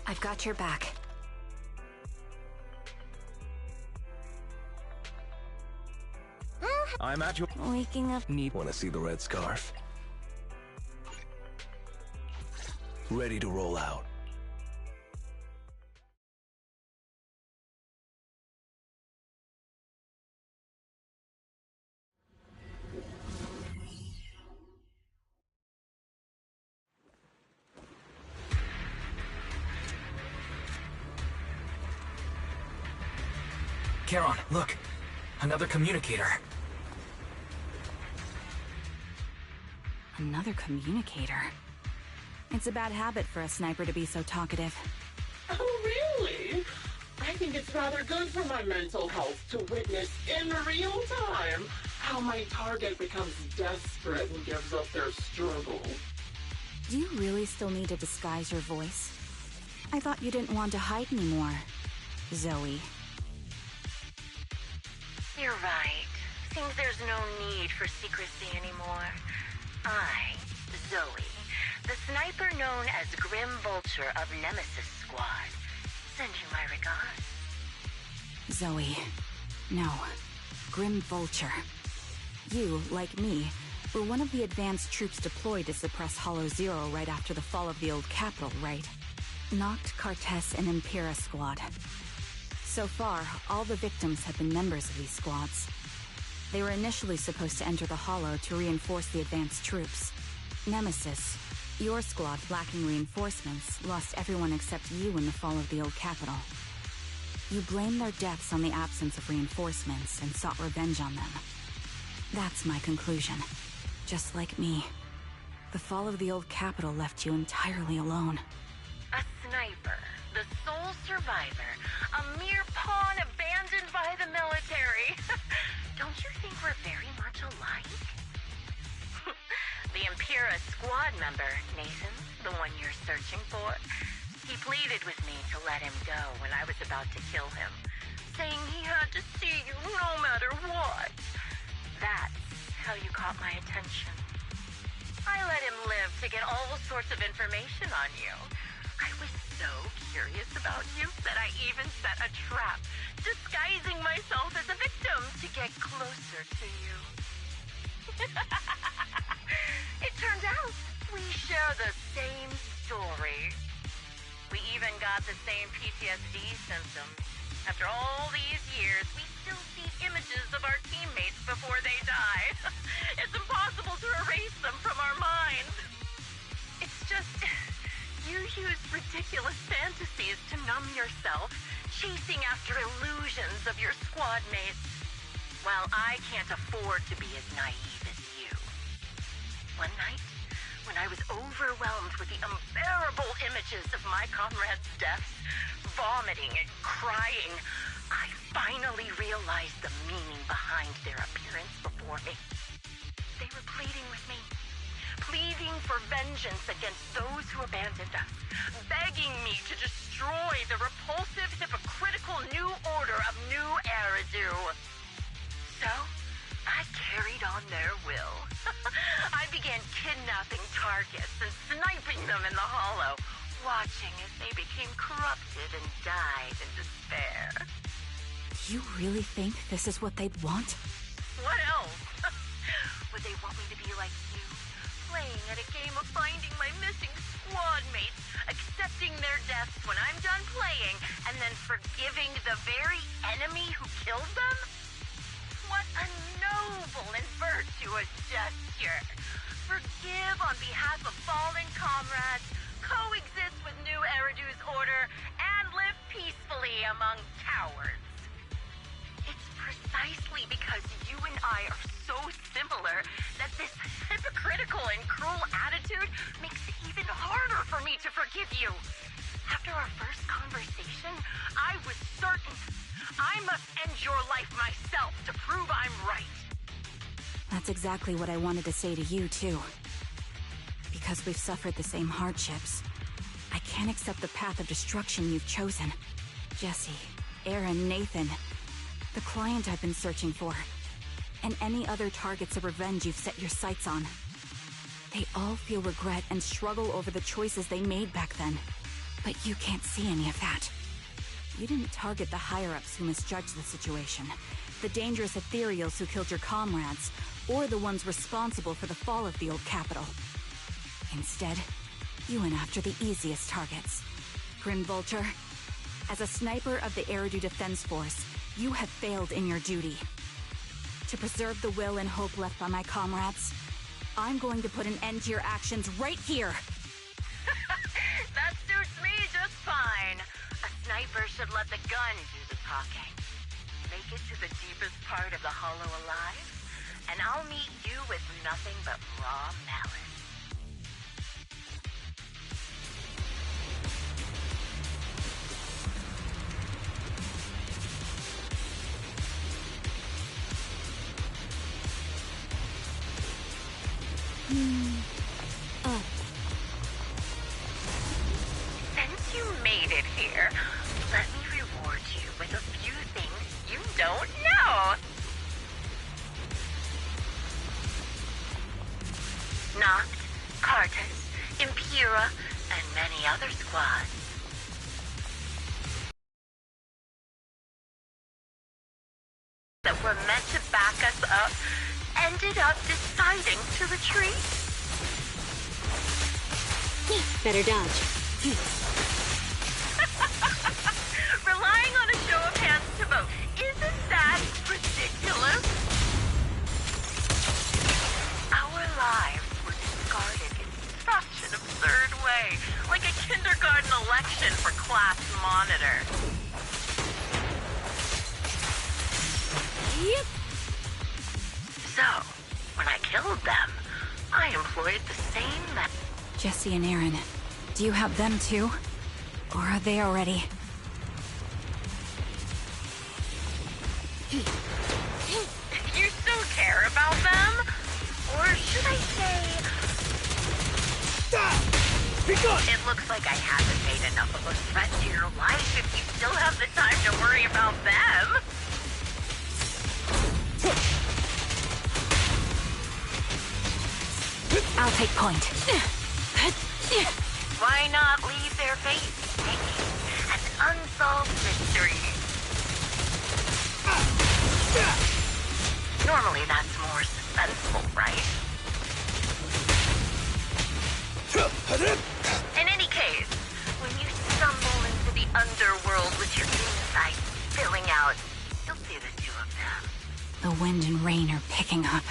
I've got your back. I'm at your... Waking up. Want to see the red scarf? Ready to roll out. Charon, look! Another communicator. Another communicator? It's a bad habit for a sniper to be so talkative. Oh, really? I think it's rather good for my mental health to witness in real time how my target becomes desperate and gives up their struggle. Do you really still need to disguise your voice? I thought you didn't want to hide anymore, Zoe. You're right. Seems there's no need for secrecy anymore. I, Zoe, the sniper known as Grim Vulture of Nemesis Squad, send you my regards. Zoe. No. Grim Vulture. You, like me, were one of the advanced troops deployed to suppress Hollow Zero right after the fall of the old capital, right? Noct, Cartess, and Impera Squad. So far, all the victims have been members of these squads. They were initially supposed to enter the Hollow to reinforce the advanced troops. Nemesis, your squad lacking reinforcements, lost everyone except you in the fall of the old capital. You blamed their deaths on the absence of reinforcements and sought revenge on them. That's my conclusion. Just like me. The fall of the old capital left you entirely alone. A sniper, the sole survivor, a mere pawn abandoned by the military. Don't you think we're very much alike? The Impera squad member, Nathan, the one you're searching for, he pleaded with me to let him go when I was about to kill him, saying he had to see you no matter what. That's how you caught my attention. I let him live to get all sorts of information on you. I was so curious about you that I even set a trap, disguising myself as a victim to get closer to you. It turns out we share the same story. We even got the same PTSD symptoms. After all these years, we still see images of our teammates before they die. It's impossible to erase them from our minds. It's just, you use ridiculous fantasies to numb yourself, chasing after illusions of your squad mates, while I can't afford to be as naive as you. One night, when I was overwhelmed with the unbearable images of my comrades' deaths, vomiting and crying, I finally realized the meaning behind their appearance before me. They were pleading with me, pleading for vengeance against those who abandoned us, begging me to destroy the repulsive, hypocritical new order of New Eridu. So, I carried on their will. I began kidnapping targets and sniping them in the Hollow, watching as they became corrupted and died in despair. Do you really think this is what they'd want? What else? Would they want me to be like you, playing at a game of finding my missing squad mates, accepting their deaths when I'm done playing, and then forgiving the very enemy who killed them? What a noble and virtuous gesture! Forgive on behalf of fallen comrades, coexist with New Eridu's order, and live peacefully among cowards. It's precisely because you and I are so similar that this hypocritical and cruel attitude makes it even harder for me to forgive you. After our first conversation, I was certain I must end your life myself to prove I'm right. That's exactly what I wanted to say to you, too. Because we've suffered the same hardships, I can't accept the path of destruction you've chosen. Jesse, Aaron, Nathan, the client I've been searching for, and any other targets of revenge you've set your sights on. They all feel regret and struggle over the choices they made back then. But you can't see any of that. You didn't target the higher-ups who misjudged the situation, the dangerous ethereals who killed your comrades, or the ones responsible for the fall of the old capital. Instead, you went after the easiest targets. Grim Vulture, as a sniper of the Eridu Defense Force, you have failed in your duty. To preserve the will and hope left by my comrades, I'm going to put an end to your actions right here! That suits me just fine. A sniper should let the gun do the talking. make it to the deepest part of the hollow alive, and I'll meet you with nothing but raw malice. Since you made it here, let me reward you with a few things you don't know. Noct, Cartus, Impera, and many other squads. That were meant to back us up ended up deciding to retreat. Better dodge. Relying on a show of hands to vote, isn't that ridiculous? Our lives were discarded in such an absurd way, like a kindergarten election for class monitor. Yep. So, when I killed them, I employed the same method. Jesse and Aaron, do you have them too? Or are they already... You still care about them? Or should I say... It looks like I haven't made enough of a threat to your life if you still have the time to worry about them. I'll take point. Why not leave their fate hanging an unsolved mystery? Normally that's more suspenseful, right? In any case, when you stumble into the underworld with your insight spilling out, you'll see the two of them. The wind and rain are picking up.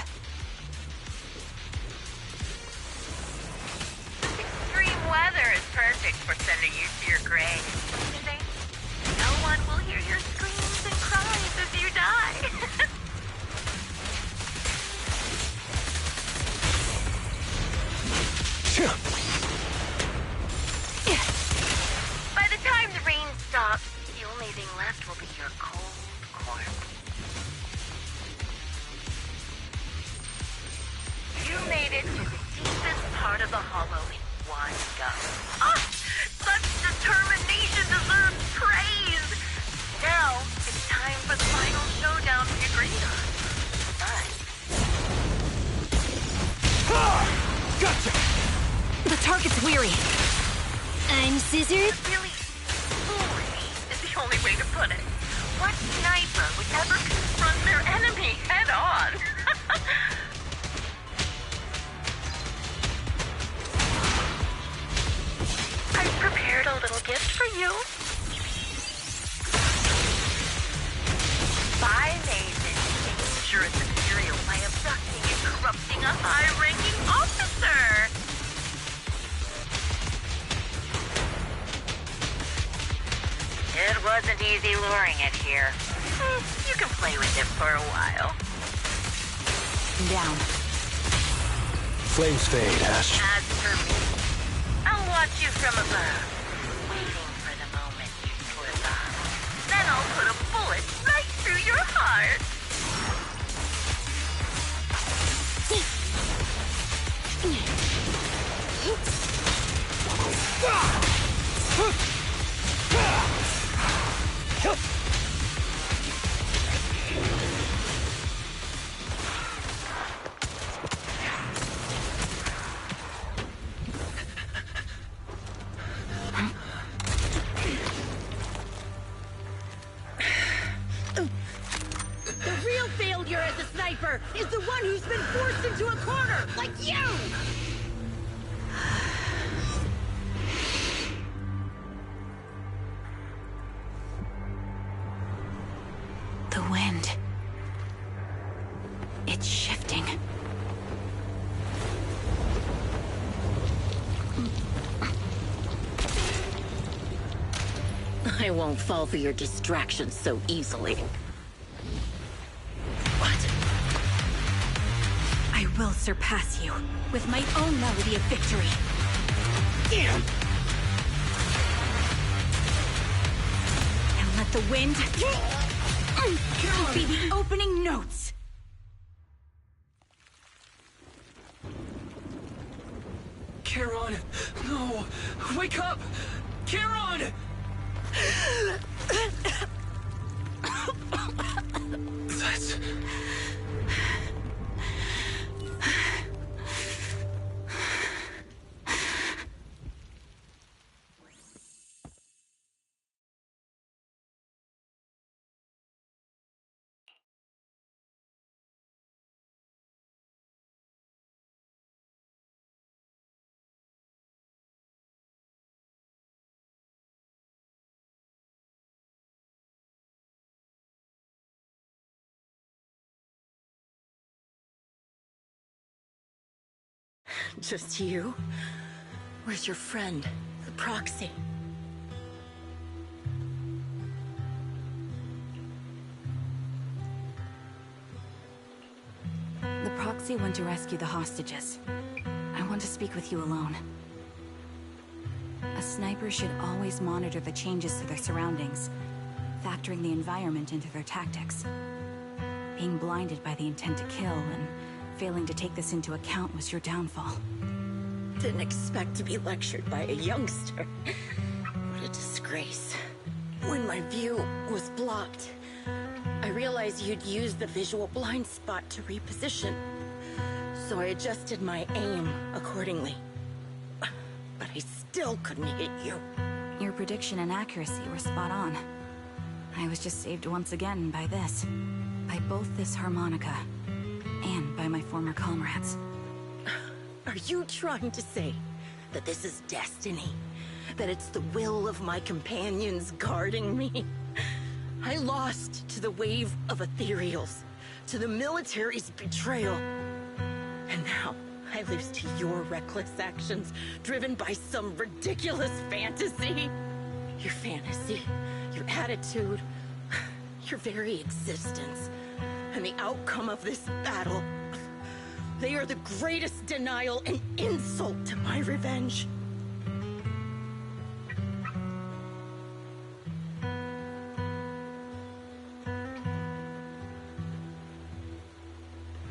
Extreme weather is perfect for sending you to your grave. You think? No one will hear your screams and cries as you die. By the time the rain stops, the only thing left will be your cold corpse. You made it to the deepest part of the hollow in one go. Ah! Such determination deserves praise! Now, it's time for the final showdown we agreed on. But... Gotcha! The target's weary. I'm scissored? Really, foolish is the only way to put it. What sniper would ever confront their enemy head on? I've prepared a little gift for you. I made this dangerous material by abducting and corrupting a high-ranking officer. It wasn't easy luring it here. You can play with it for a while. Down. Flames fade, Ash. As for me, I'll watch you from above, waiting for the moment you slip up. Then I'll put a bullet right through your heart. The real failure as a sniper is the one who's been forced into a corner, like you! The wind. It's shifting. I won't fall for your distractions so easily. will surpass you with my own melody of victory. Damn! And let the wind be the opening notes. Charon! No! Wake up! Charon! That's... Just you? Where's your friend, the proxy? The proxy went to rescue the hostages. I want to speak with you alone. A sniper should always monitor the changes to their surroundings, factoring the environment into their tactics. Being blinded by the intent to kill and failing to take this into account was your downfall. Didn't expect to be lectured by a youngster. What a disgrace. When my view was blocked, I realized you'd used the visual blind spot to reposition. So I adjusted my aim accordingly. But I still couldn't hit you. Your prediction and accuracy were spot on. I was just saved once again by this. By both this harmonica and by my former comrades. Are you trying to say that this is destiny? That it's the will of my companions guarding me? I lost to the wave of ethereals, to the military's betrayal. And now I lose to your reckless actions, driven by some ridiculous fantasy. Your fantasy, your attitude, your very existence, and the outcome of this battle. They are the greatest denial and insult to my revenge.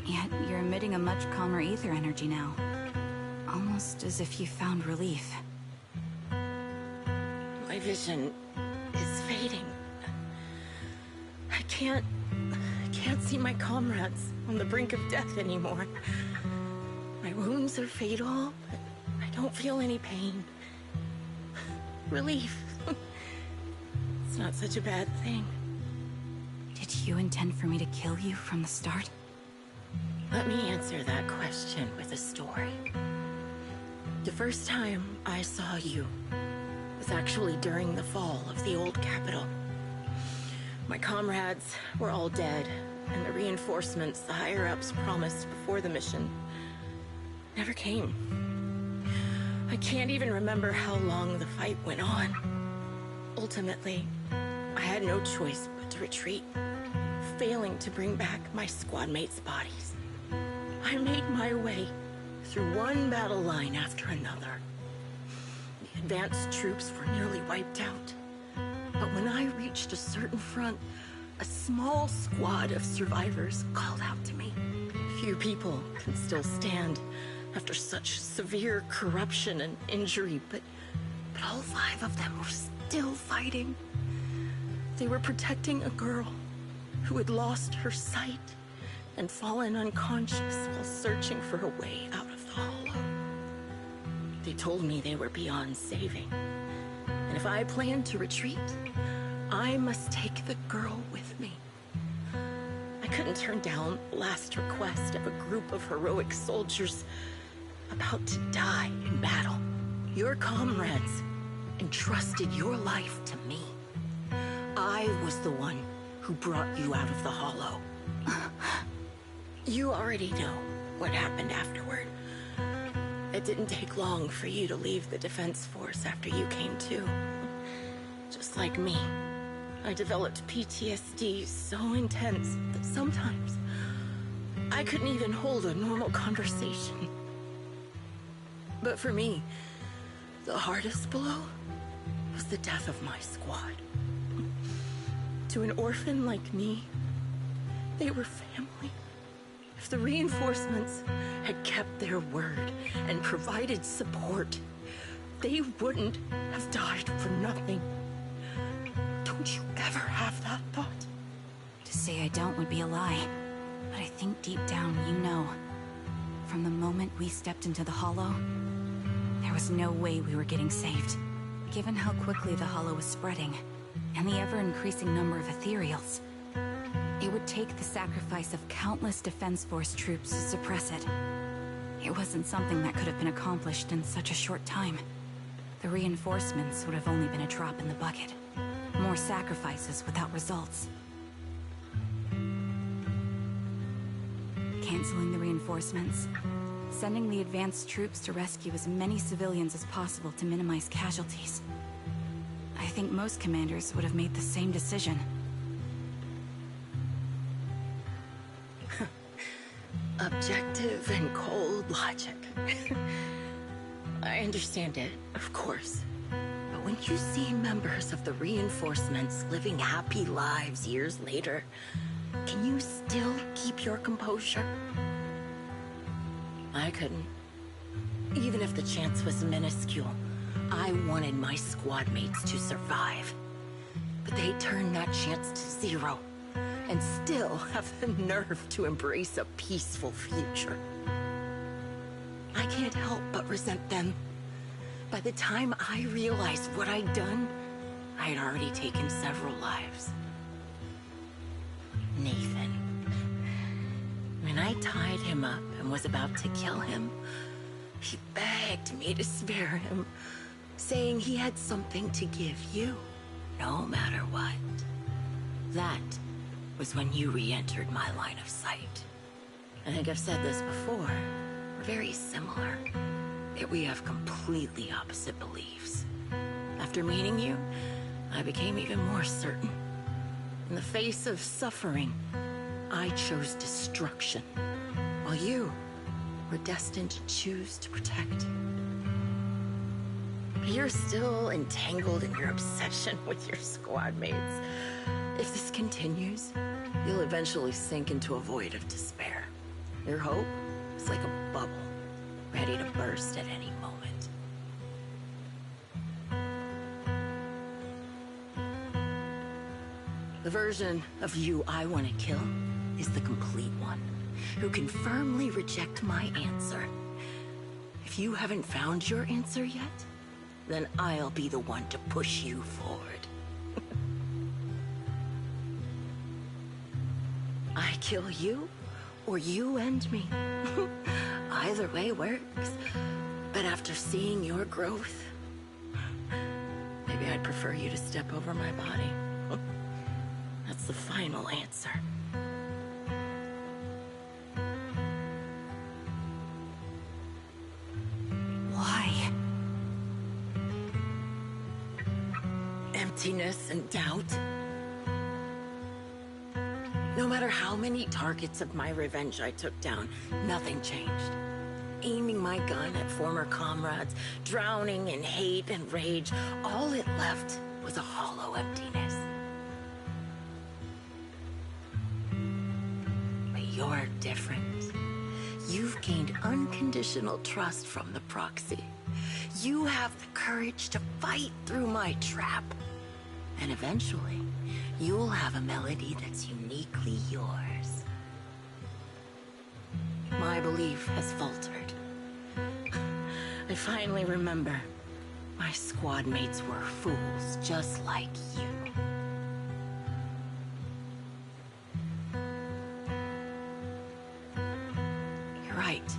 Yet you're emitting a much calmer ether energy now. Almost as if you found relief. My vision is fading. I can't see my comrades on the brink of death anymore. My wounds are fatal, but I don't feel any pain. Relief. It's not such a bad thing. Did you intend for me to kill you from the start? Let me answer that question with a story. The first time I saw you was actually during the fall of the old capital. My comrades were all dead, and the reinforcements the higher-ups promised before the mission never came. I can't even remember how long the fight went on. Ultimately, I had no choice but to retreat, failing to bring back my squad mates' bodies. I made my way through one battle line after another. The advanced troops were nearly wiped out. But when I reached a certain front, a small squad of survivors called out to me. Few people can still stand after such severe corruption and injury, but all 5 of them were still fighting. They were protecting a girl who had lost her sight and fallen unconscious while searching for a way out of the hollow. They told me they were beyond saving, and if I planned to retreat, I must take the girl with me. I couldn't turn down the last request of a group of heroic soldiers about to die in battle. Your comrades entrusted your life to me. I was the one who brought you out of the hollow. You already know what happened afterward. It didn't take long for you to leave the defense force after you came to. Just like me, I developed PTSD so intense that sometimes I couldn't even hold a normal conversation. But for me, the hardest blow was the death of my squad. To an orphan like me, they were family. If the reinforcements had kept their word and provided support, they wouldn't have died for nothing. Don't you ever have that thought? To say I don't would be a lie. But I think deep down you know. From the moment we stepped into the Hollow, there was no way we were getting saved. Given how quickly the Hollow was spreading, and the ever-increasing number of ethereals, it would take the sacrifice of countless Defense Force troops to suppress it. It wasn't something that could have been accomplished in such a short time. The reinforcements would have only been a drop in the bucket. More sacrifices without results. Canceling the reinforcements, sending the advanced troops to rescue as many civilians as possible to minimize casualties. I think most commanders would have made the same decision. Objective and cold logic. I understand it, of course. But when you see members of the reinforcements living happy lives years later, can you still keep your composure? I couldn't. Even if the chance was minuscule, I wanted my squad mates to survive. But they turned that chance to zero, and still have the nerve to embrace a peaceful future. I can't help but resent them. By the time I realized what I'd done, I had already taken several lives. Nathan. When I tied him up and was about to kill him, he begged me to spare him, saying he had something to give you, no matter what. That was when you re-entered my line of sight. I think I've said this before. We're very similar, yet we have completely opposite beliefs. After meeting you, I became even more certain. In the face of suffering, I chose destruction, while you were destined to choose to protect. You're still entangled in your obsession with your squad mates. If this continues, you'll eventually sink into a void of despair. Your hope is like a bubble, ready to burst at any moment. The version of you I want to kill is the complete one, who can firmly reject my answer. If you haven't found your answer yet, then I'll be the one to push you forward. I kill you, or you end me. Either way works. But after seeing your growth, maybe I'd prefer you to step over my body. That's the final answer. Why? Emptiness and doubt. No matter how many targets of my revenge I took down, nothing changed. Aiming my gun at former comrades, drowning in hate and rage, all it left was a hollow emptiness. But you're different. You've gained unconditional trust from the proxy. You have the courage to fight through my trap. And eventually, you'll have a melody that's uniquely yours. My belief has faltered. I finally remember. My squad mates were fools just like you. You're right.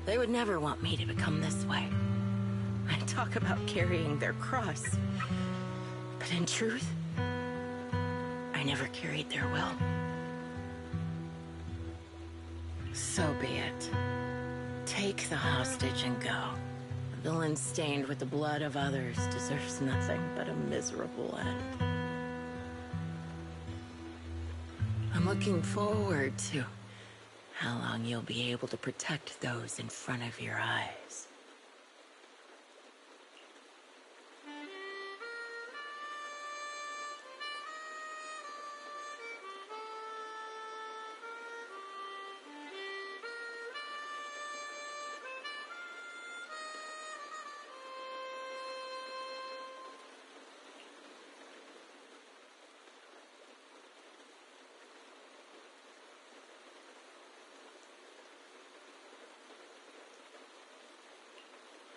They would never want me to become this way. I talk about carrying their cross. But in truth, I never carried their will. So be it. Take the hostage and go. A villain stained with the blood of others deserves nothing but a miserable end. I'm looking forward to how long you'll be able to protect those in front of your eyes.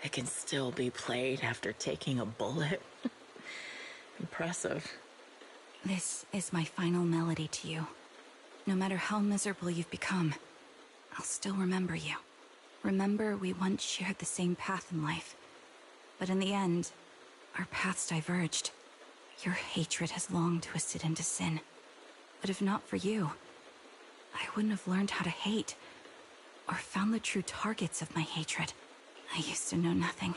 It can still be played after taking a bullet. Impressive. This is my final melody to you. No matter how miserable you've become, I'll still remember you. Remember we once shared the same path in life. But in the end, our paths diverged. Your hatred has long twisted into sin. But if not for you, I wouldn't have learned how to hate, or found the true targets of my hatred. I used to know nothing.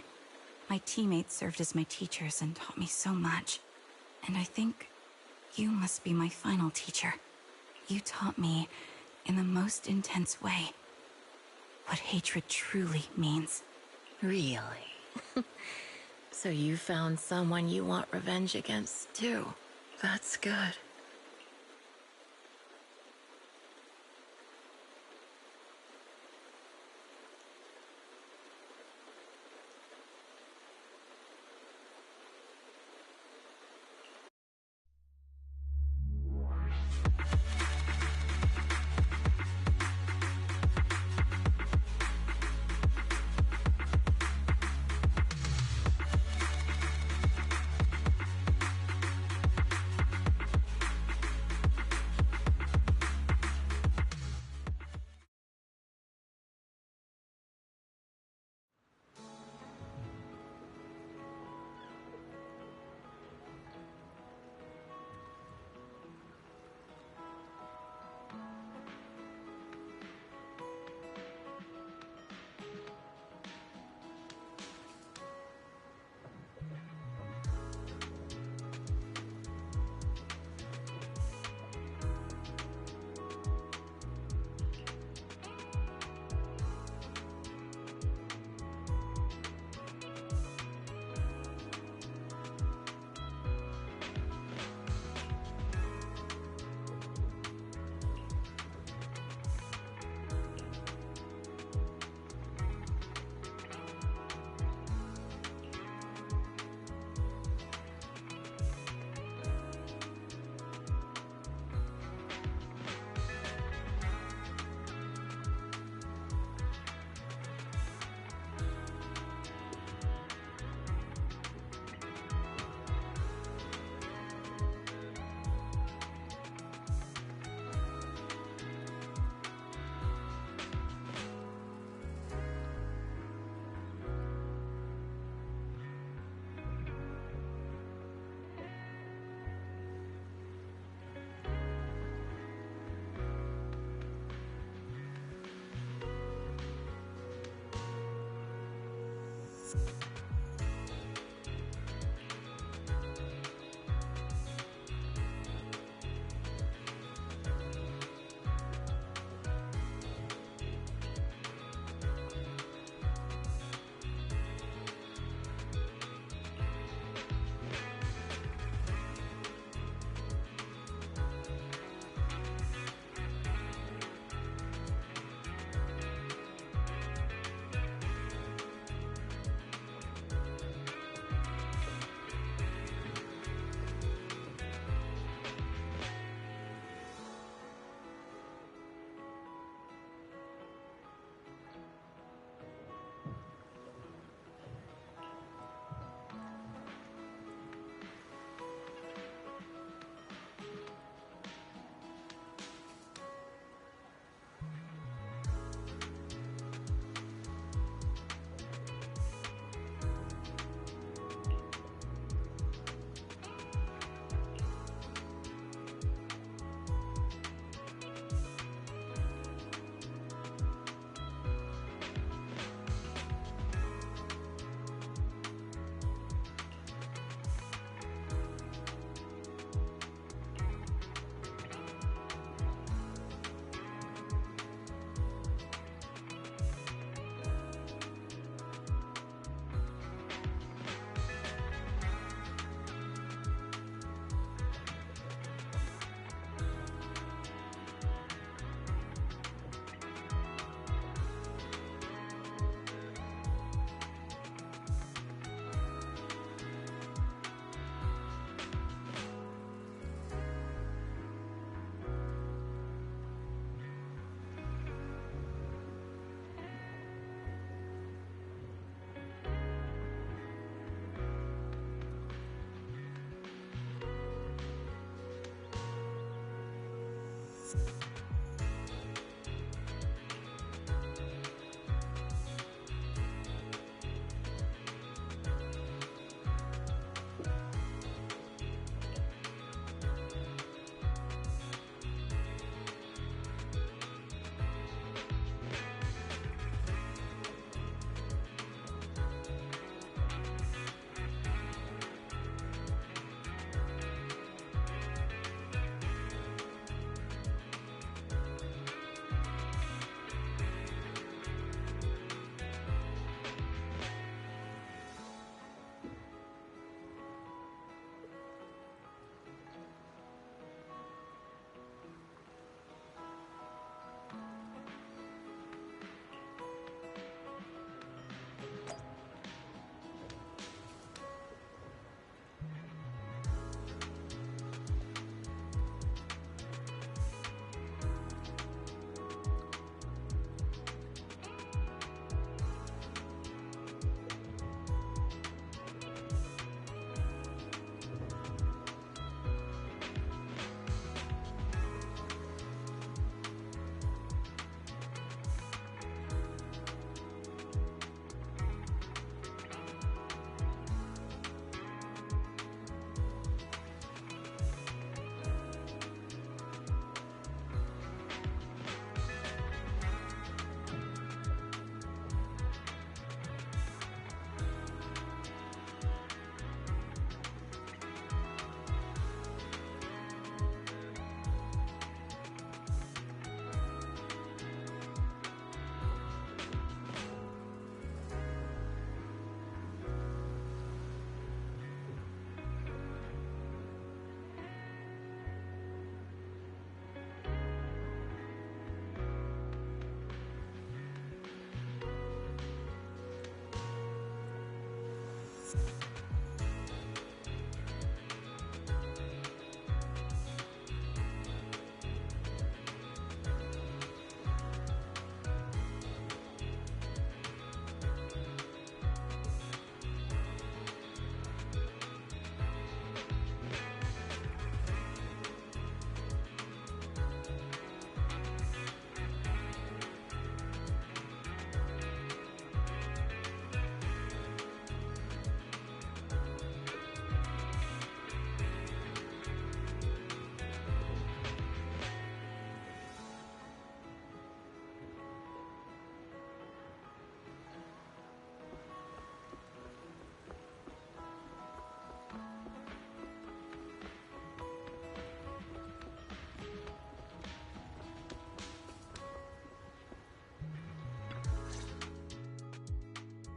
My teammates served as my teachers and taught me so much. And I think you must be my final teacher. You taught me, in the most intense way, what hatred truly means. Really? So you found someone you want revenge against, too. That's good.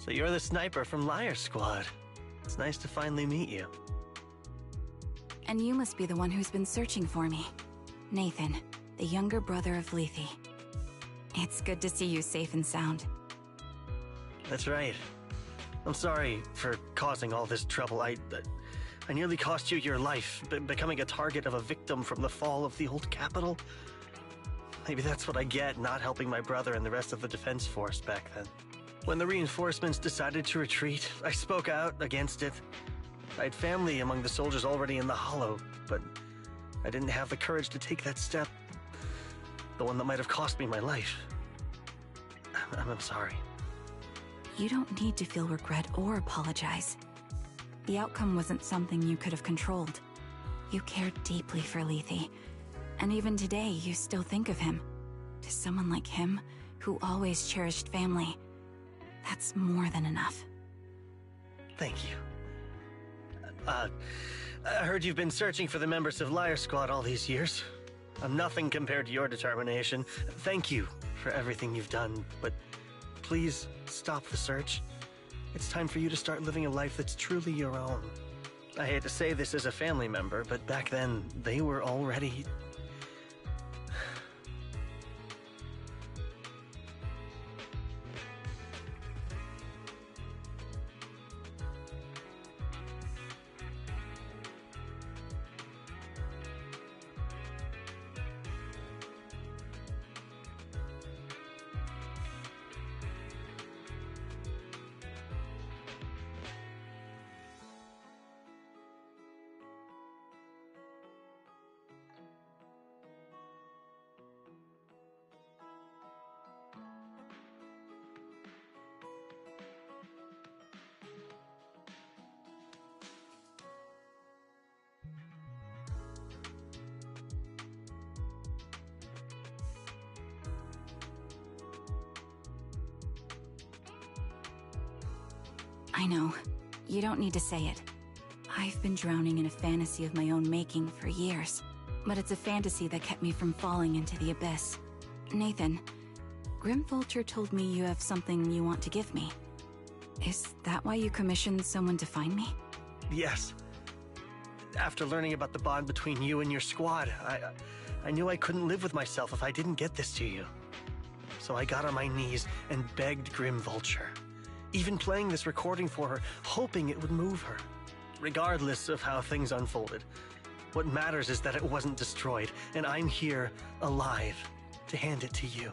So you're the sniper from Liar Squad. It's nice to finally meet you. And you must be the one who's been searching for me. Nathan, the younger brother of Lethe. It's good to see you safe and sound. That's right. I'm sorry for causing all this trouble. I nearly cost you your life, becoming a target of a victim from the fall of the old capital. Maybe that's what I get not helping my brother and the rest of the defense force back then. When the reinforcements decided to retreat, I spoke out against it. I had family among the soldiers already in the Hollow, but I didn't have the courage to take that step. The one that might have cost me my life. I'm sorry. You don't need to feel regret or apologize. The outcome wasn't something you could have controlled. You cared deeply for Lethe, and even today you still think of him. To someone like him, who always cherished family, that's more than enough. Thank you. I heard you've been searching for the members of Liar Squad all these years. I'm nothing compared to your determination. Thank you for everything you've done, but please stop the search. It's time for you to start living a life that's truly your own. I hate to say this as a family member, but back then, they were already... I know. You don't need to say it. I've been drowning in a fantasy of my own making for years. But it's a fantasy that kept me from falling into the abyss. Nathan, Grim Vulture told me you have something you want to give me. Is that why you commissioned someone to find me? Yes. After learning about the bond between you and your squad, I knew I couldn't live with myself if I didn't get this to you. So I got on my knees and begged Grim Vulture. Even playing this recording for her, hoping it would move her. Regardless of how things unfolded, what matters is that it wasn't destroyed, and I'm here, alive, to hand it to you.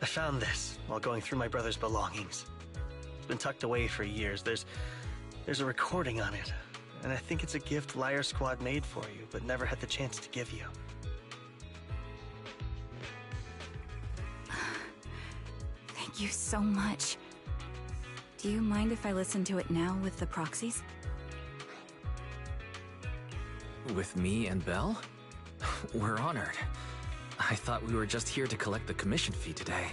I found this while going through my brother's belongings. It's been tucked away for years. There's a recording on it, and I think it's a gift Liar Squad made for you, but never had the chance to give you. Thank you so much. Do you mind if I listen to it now with the proxies? With me and Belle? We're honored. I thought we were just here to collect the commission fee today.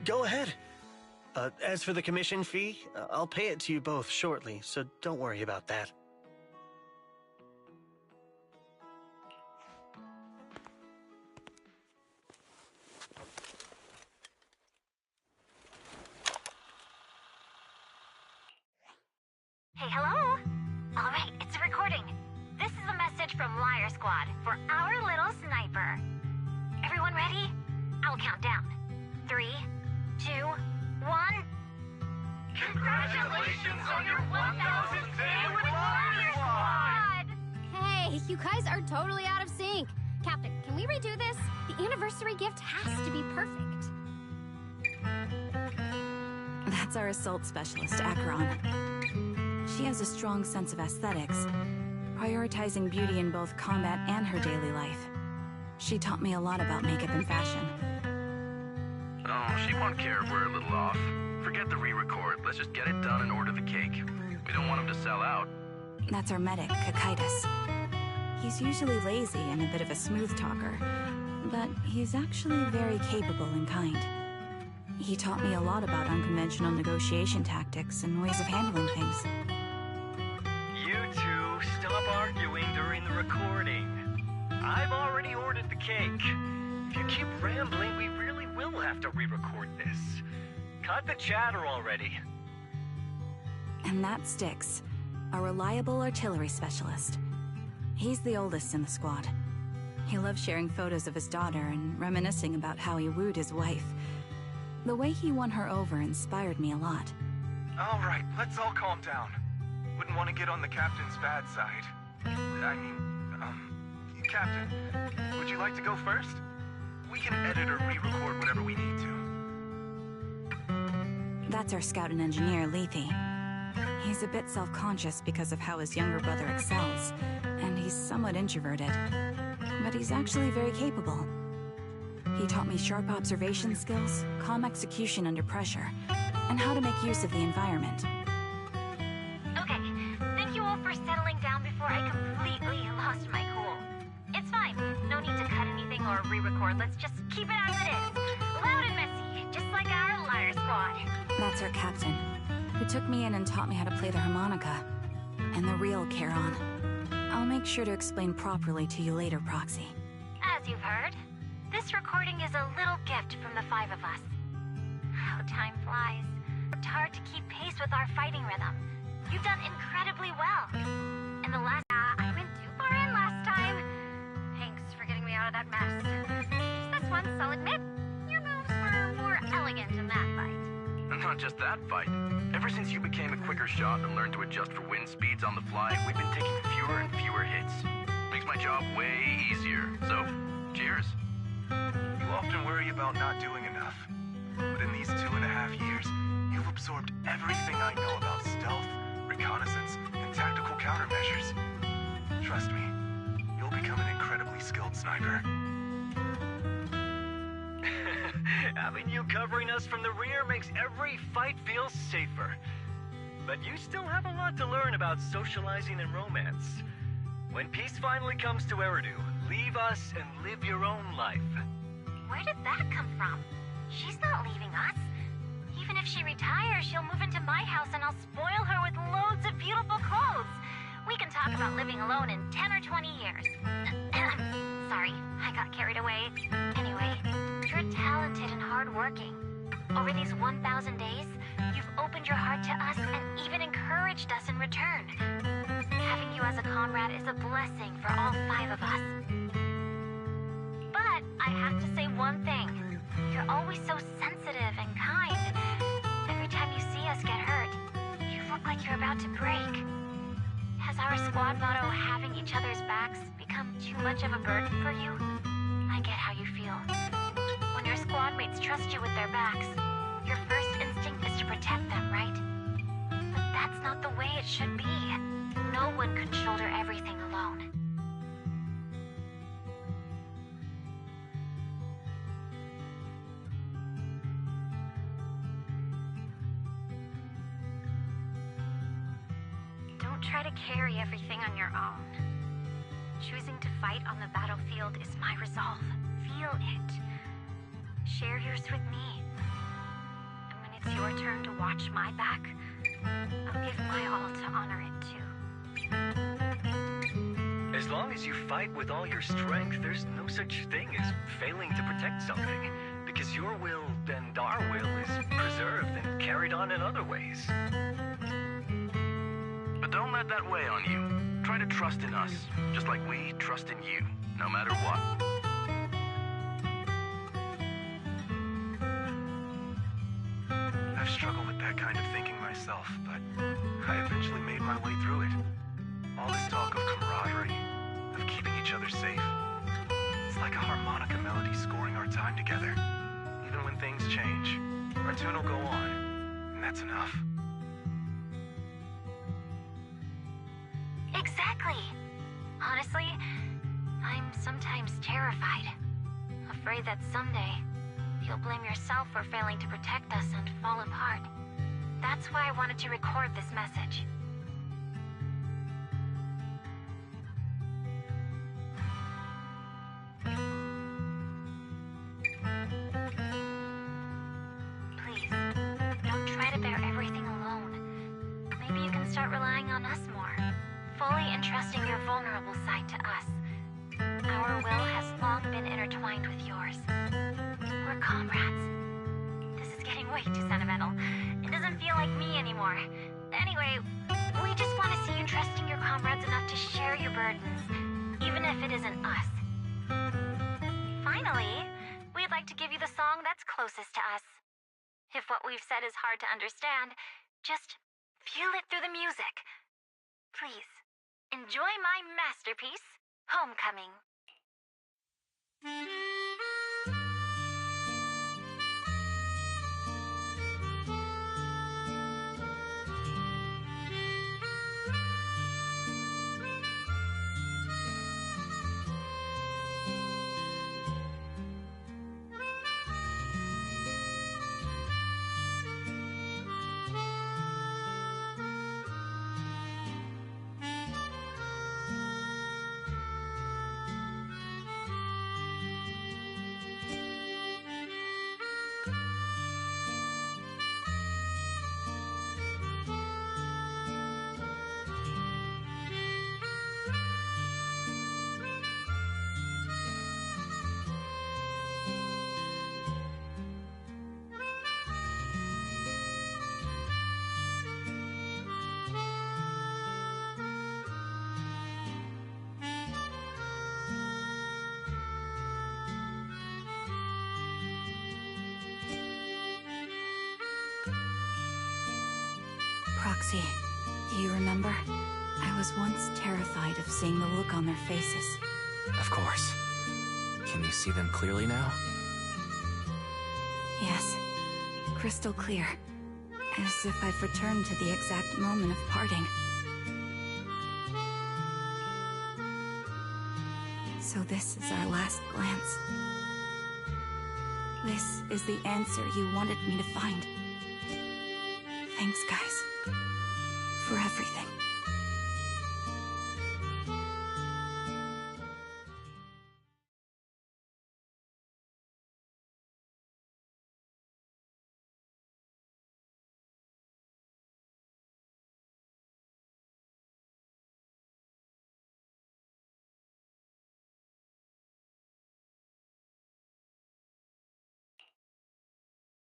Go ahead. As for the commission fee, I'll pay it to you both shortly, so don't worry about that. Hey, hello? All right, it's a recording. This is a message from Liar Squad for our little sniper. Everyone ready? I'll count down. 3, 2, 1. Congratulations on your 1000th day with Liar Squad! Hey, you guys are totally out of sync. Captain, can we redo this? The anniversary gift has to be perfect. That's our assault specialist, Acheron. She has a strong sense of aesthetics, prioritizing beauty in both combat and her daily life. She taught me a lot about makeup and fashion. Oh, she won't care if we're a little off. Forget the re-record. Let's just get it done and order the cake. We don't want him to sell out. That's our medic, Kakaitis. He's usually lazy and a bit of a smooth talker, but he's actually very capable and kind. He taught me a lot about unconventional negotiation tactics and ways of handling things. You two still up arguing during the recording. I've already ordered the cake. If you keep rambling, we really will have to re-record this. Cut the chatter already. And that's Styx, a reliable artillery specialist. He's the oldest in the squad. He loves sharing photos of his daughter and reminiscing about how he wooed his wife. The way he won her over inspired me a lot. All right, let's all calm down. Wouldn't want to get on the captain's bad side. Captain, would you like to go first? We can edit or re-record whatever we need to. That's our scout and engineer, Lethe. He's a bit self-conscious because of how his younger brother excels, and he's somewhat introverted. But he's actually very capable. He taught me sharp observation skills, calm execution under pressure, and how to make use of the environment. Okay, thank you all for settling down before I completely lost my cool. It's fine, no need to cut anything or re-record. Let's just keep it as it is. Loud and messy, just like our Liar Squad. That's our captain, who took me in and taught me how to play the harmonica. And the real Charon. I'll make sure to explain properly to you later, Proxy. As you've heard, this recording is a little gift from the 5 of us. How time flies. It's hard to keep pace with our fighting rhythm. You've done incredibly well. And the last... I went too far in last time. Thanks for getting me out of that mess. Just this once, I'll admit, your moves were more elegant in that fight. And not just that fight. Ever since you became a quicker shot and learned to adjust for wind speeds on the fly, we've been taking fewer and fewer hits. Makes my job way easier. So, cheers. You often worry about not doing enough. But in these 2.5 years, you've absorbed everything I know about stealth, reconnaissance, and tactical countermeasures. Trust me, you'll become an incredibly skilled sniper. Having you covering us from the rear makes every fight feel safer. But you still have a lot to learn about socializing and romance. When peace finally comes to Eridu, leave us and live your own life. Where did that come from? She's not leaving us. Even if she retires, she'll move into my house and I'll spoil her with loads of beautiful clothes. We can talk about living alone in 10 or 20 years. Sorry, I got carried away. Anyway, you're talented and hardworking. Over these 1,000 days, you've opened your heart to us and even encouraged us in return. Having you as a comrade is a blessing for all 5 of us. But I have to say one thing. You're always so sensitive and kind. Every time you see us get hurt, you look like you're about to break. Has our squad motto, having each other's backs, become too much of a burden for you? I get how you feel. When your squad mates trust you with their backs, your first instinct is to protect them, right? But that's not the way it should be. No one can shoulder everything alone. Don't try to carry everything on your own. Choosing to fight on the battlefield is my resolve. Feel it. Share yours with me. And when it's your turn to watch my back, I'll give my all to honor it too. As long as you fight with all your strength, there's no such thing as failing to protect something, because your will and our will is preserved and carried on in other ways. But don't let that weigh on you. Try to trust in us, just like we trust in you, no matter what. I've struggled with that kind of thinking myself, but I eventually made my way through it. All this talk of camaraderie, of keeping each other safe. It's like a harmonica melody scoring our time together. Even when things change, our tune will go on, and that's enough. Exactly. Honestly, I'm sometimes terrified. Afraid that someday, you'll blame yourself for failing to protect us and fall apart. That's why I wanted to record this message. Please, don't try to bear everything alone. Maybe you can start relying on us more, fully entrusting your vulnerable side to us. Our will has long been intertwined with yours. We're comrades. This is getting way too sentimental. It doesn't feel like me anymore. Anyway, we just want to see you trusting your comrades enough to share your burdens, even if it isn't us. Finally, we'd like to give you the song that's closest to us. If what we've said is hard to understand, just feel it through the music. Please, enjoy my masterpiece, Homecoming. Proxy, do you remember? I was once terrified of seeing the look on their faces. Of course. Can you see them clearly now? Yes, crystal clear. as if I've returned to the exact moment of parting. So this is our last glance. This is the answer you wanted me to find. Thanks, guys, for everything.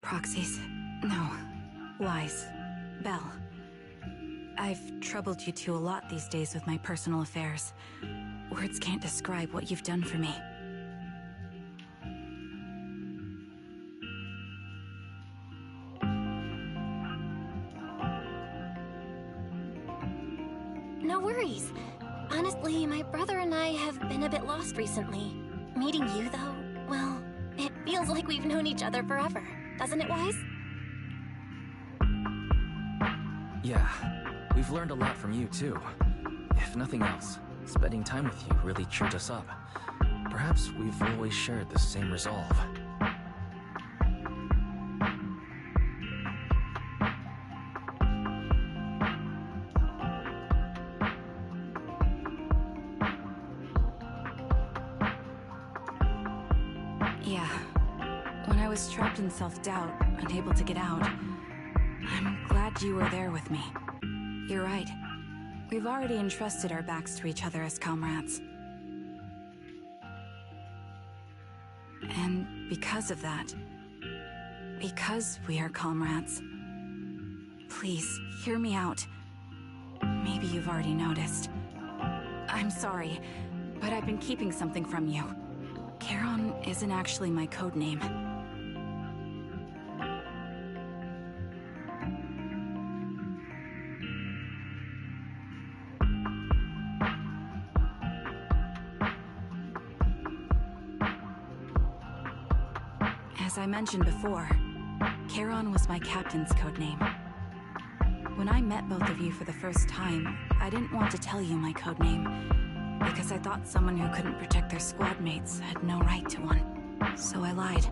Proxies. No. Lies. Belle. I've troubled you two a lot these days with my personal affairs. Words can't describe what you've done for me. No worries. Honestly, my brother and I have been a bit lost recently. Meeting you, though, well, it feels like we've known each other forever. Doesn't it, Wise? Yeah, we've learned a lot from you, too. If nothing else, spending time with you really cheered us up. Perhaps we've always shared the same resolve. Yeah. When I was trapped in self-doubt, unable to get out, I'm glad you were there with me. You're right. We've already entrusted our backs to each other as comrades. And because of that, because we are comrades, please, hear me out. Maybe you've already noticed. I'm sorry, but I've been keeping something from you. Charon isn't actually my code name. As I mentioned before, Charon was my captain's code name. When I met both of you for the first time, I didn't want to tell you my code name, because I thought someone who couldn't protect their squad mates had no right to one. So I lied.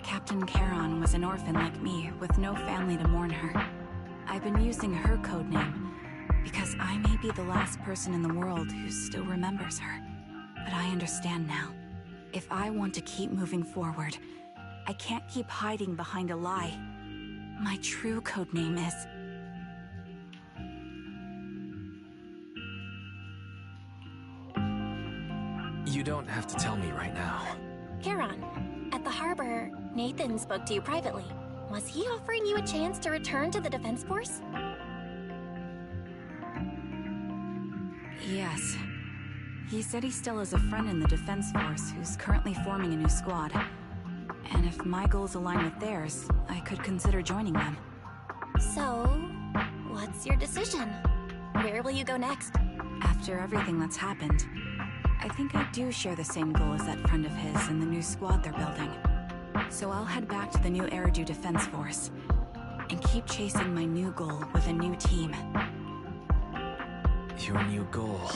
Captain Charon was an orphan like me, with no family to mourn her. I've been using her code name, because I may be the last person in the world who still remembers her. But I understand now. If I want to keep moving forward, I can't keep hiding behind a lie. My true code name is... You don't have to tell me right now. Charon, at the harbor, Nathan spoke to you privately. Was he offering you a chance to return to the Defense Force? Yes. He said he still has a friend in the Defense Force who's currently forming a new squad. And if my goals align with theirs, I could consider joining them. So, what's your decision? Where will you go next? After everything that's happened, I think I do share the same goal as that friend of his in the new squad they're building. So I'll head back to the new Eridu Defense Force and keep chasing my new goal with a new team. Your new goal...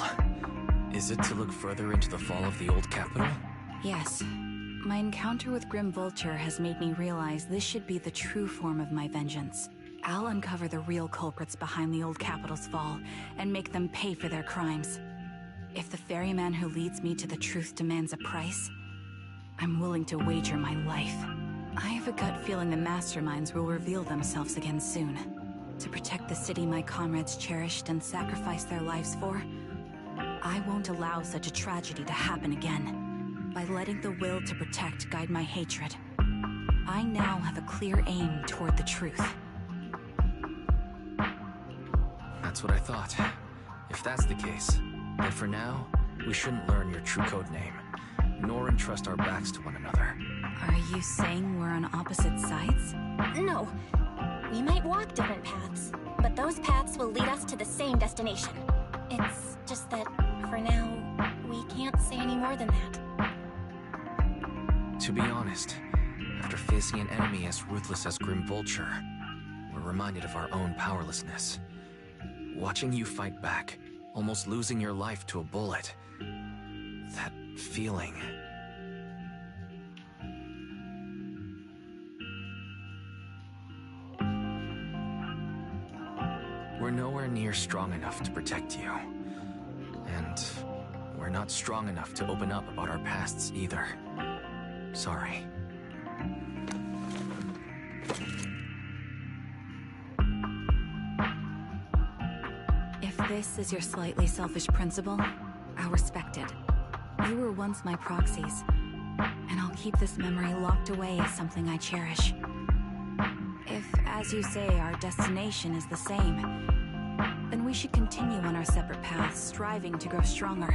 is it to look further into the fall of the old capital? Yes. My encounter with Grim Vulture has made me realize this should be the true form of my vengeance. I'll uncover the real culprits behind the old capital's fall and make them pay for their crimes. If the ferryman who leads me to the truth demands a price, I'm willing to wager my life. I have a gut feeling the masterminds will reveal themselves again soon. To protect the city my comrades cherished and sacrificed their lives for, I won't allow such a tragedy to happen again. By letting the will to protect guide my hatred, I now have a clear aim toward the truth. That's what I thought. If that's the case, then for now, we shouldn't learn your true code name, nor entrust our backs to one another. Are you saying we're on opposite sides? No. We might walk different paths, but those paths will lead us to the same destination. It's just that, for now, we can't say any more than that. To be honest, after facing an enemy as ruthless as Grim Vulture, we're reminded of our own powerlessness. Watching you fight back, almost losing your life to a bullet. That feeling. We're nowhere near strong enough to protect you. And we're not strong enough to open up about our pasts either. Sorry. If this is your slightly selfish principle, I'll respect it. You were once my proxies, and I'll keep this memory locked away as something I cherish. If, as you say, our destination is the same, then we should continue on our separate paths, striving to grow stronger.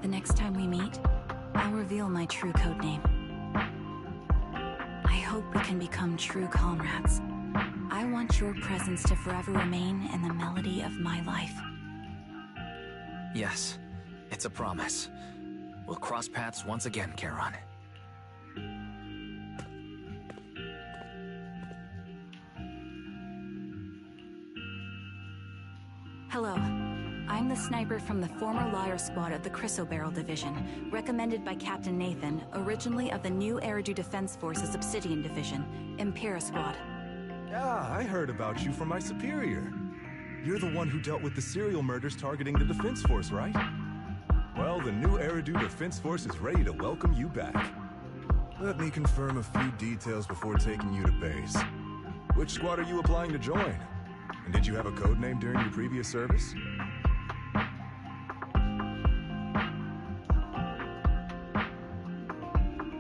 The next time we meet, I'll reveal my true codename. I hope we can become true comrades. I want your presence to forever remain in the melody of my life. Yes, it's a promise. We'll cross paths once again, Charon. Hello. I'm the sniper from the former Liar Squad of the Chrysoberyl Division, recommended by Captain Nathan, originally of the new Eridu Defense Forces Obsidian Division, Impera Squad. Ah, I heard about you from my superior. You're the one who dealt with the serial murders targeting the Defense Force, right? Well, the new Eridu Defense Force is ready to welcome you back. Let me confirm a few details before taking you to base. Which squad are you applying to join? And did you have a code name during your previous service?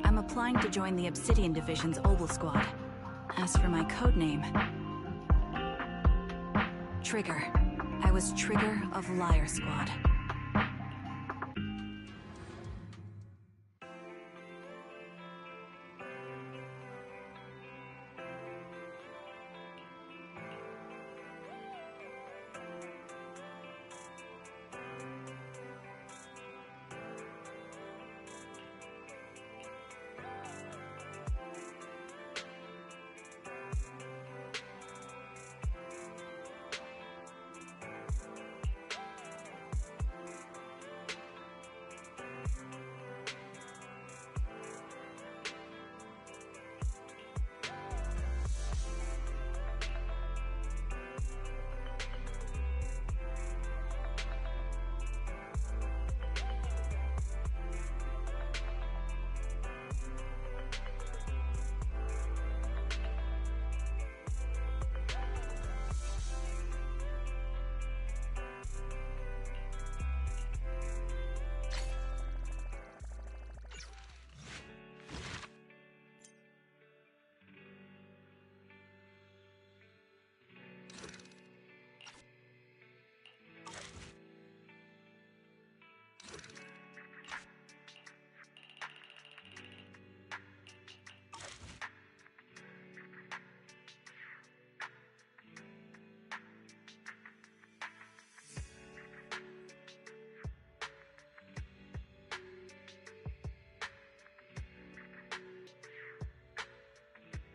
I'm applying to join the Obsidian Division's Obel Squad. As for my codename, Trigger. I was Trigger of Liar Squad.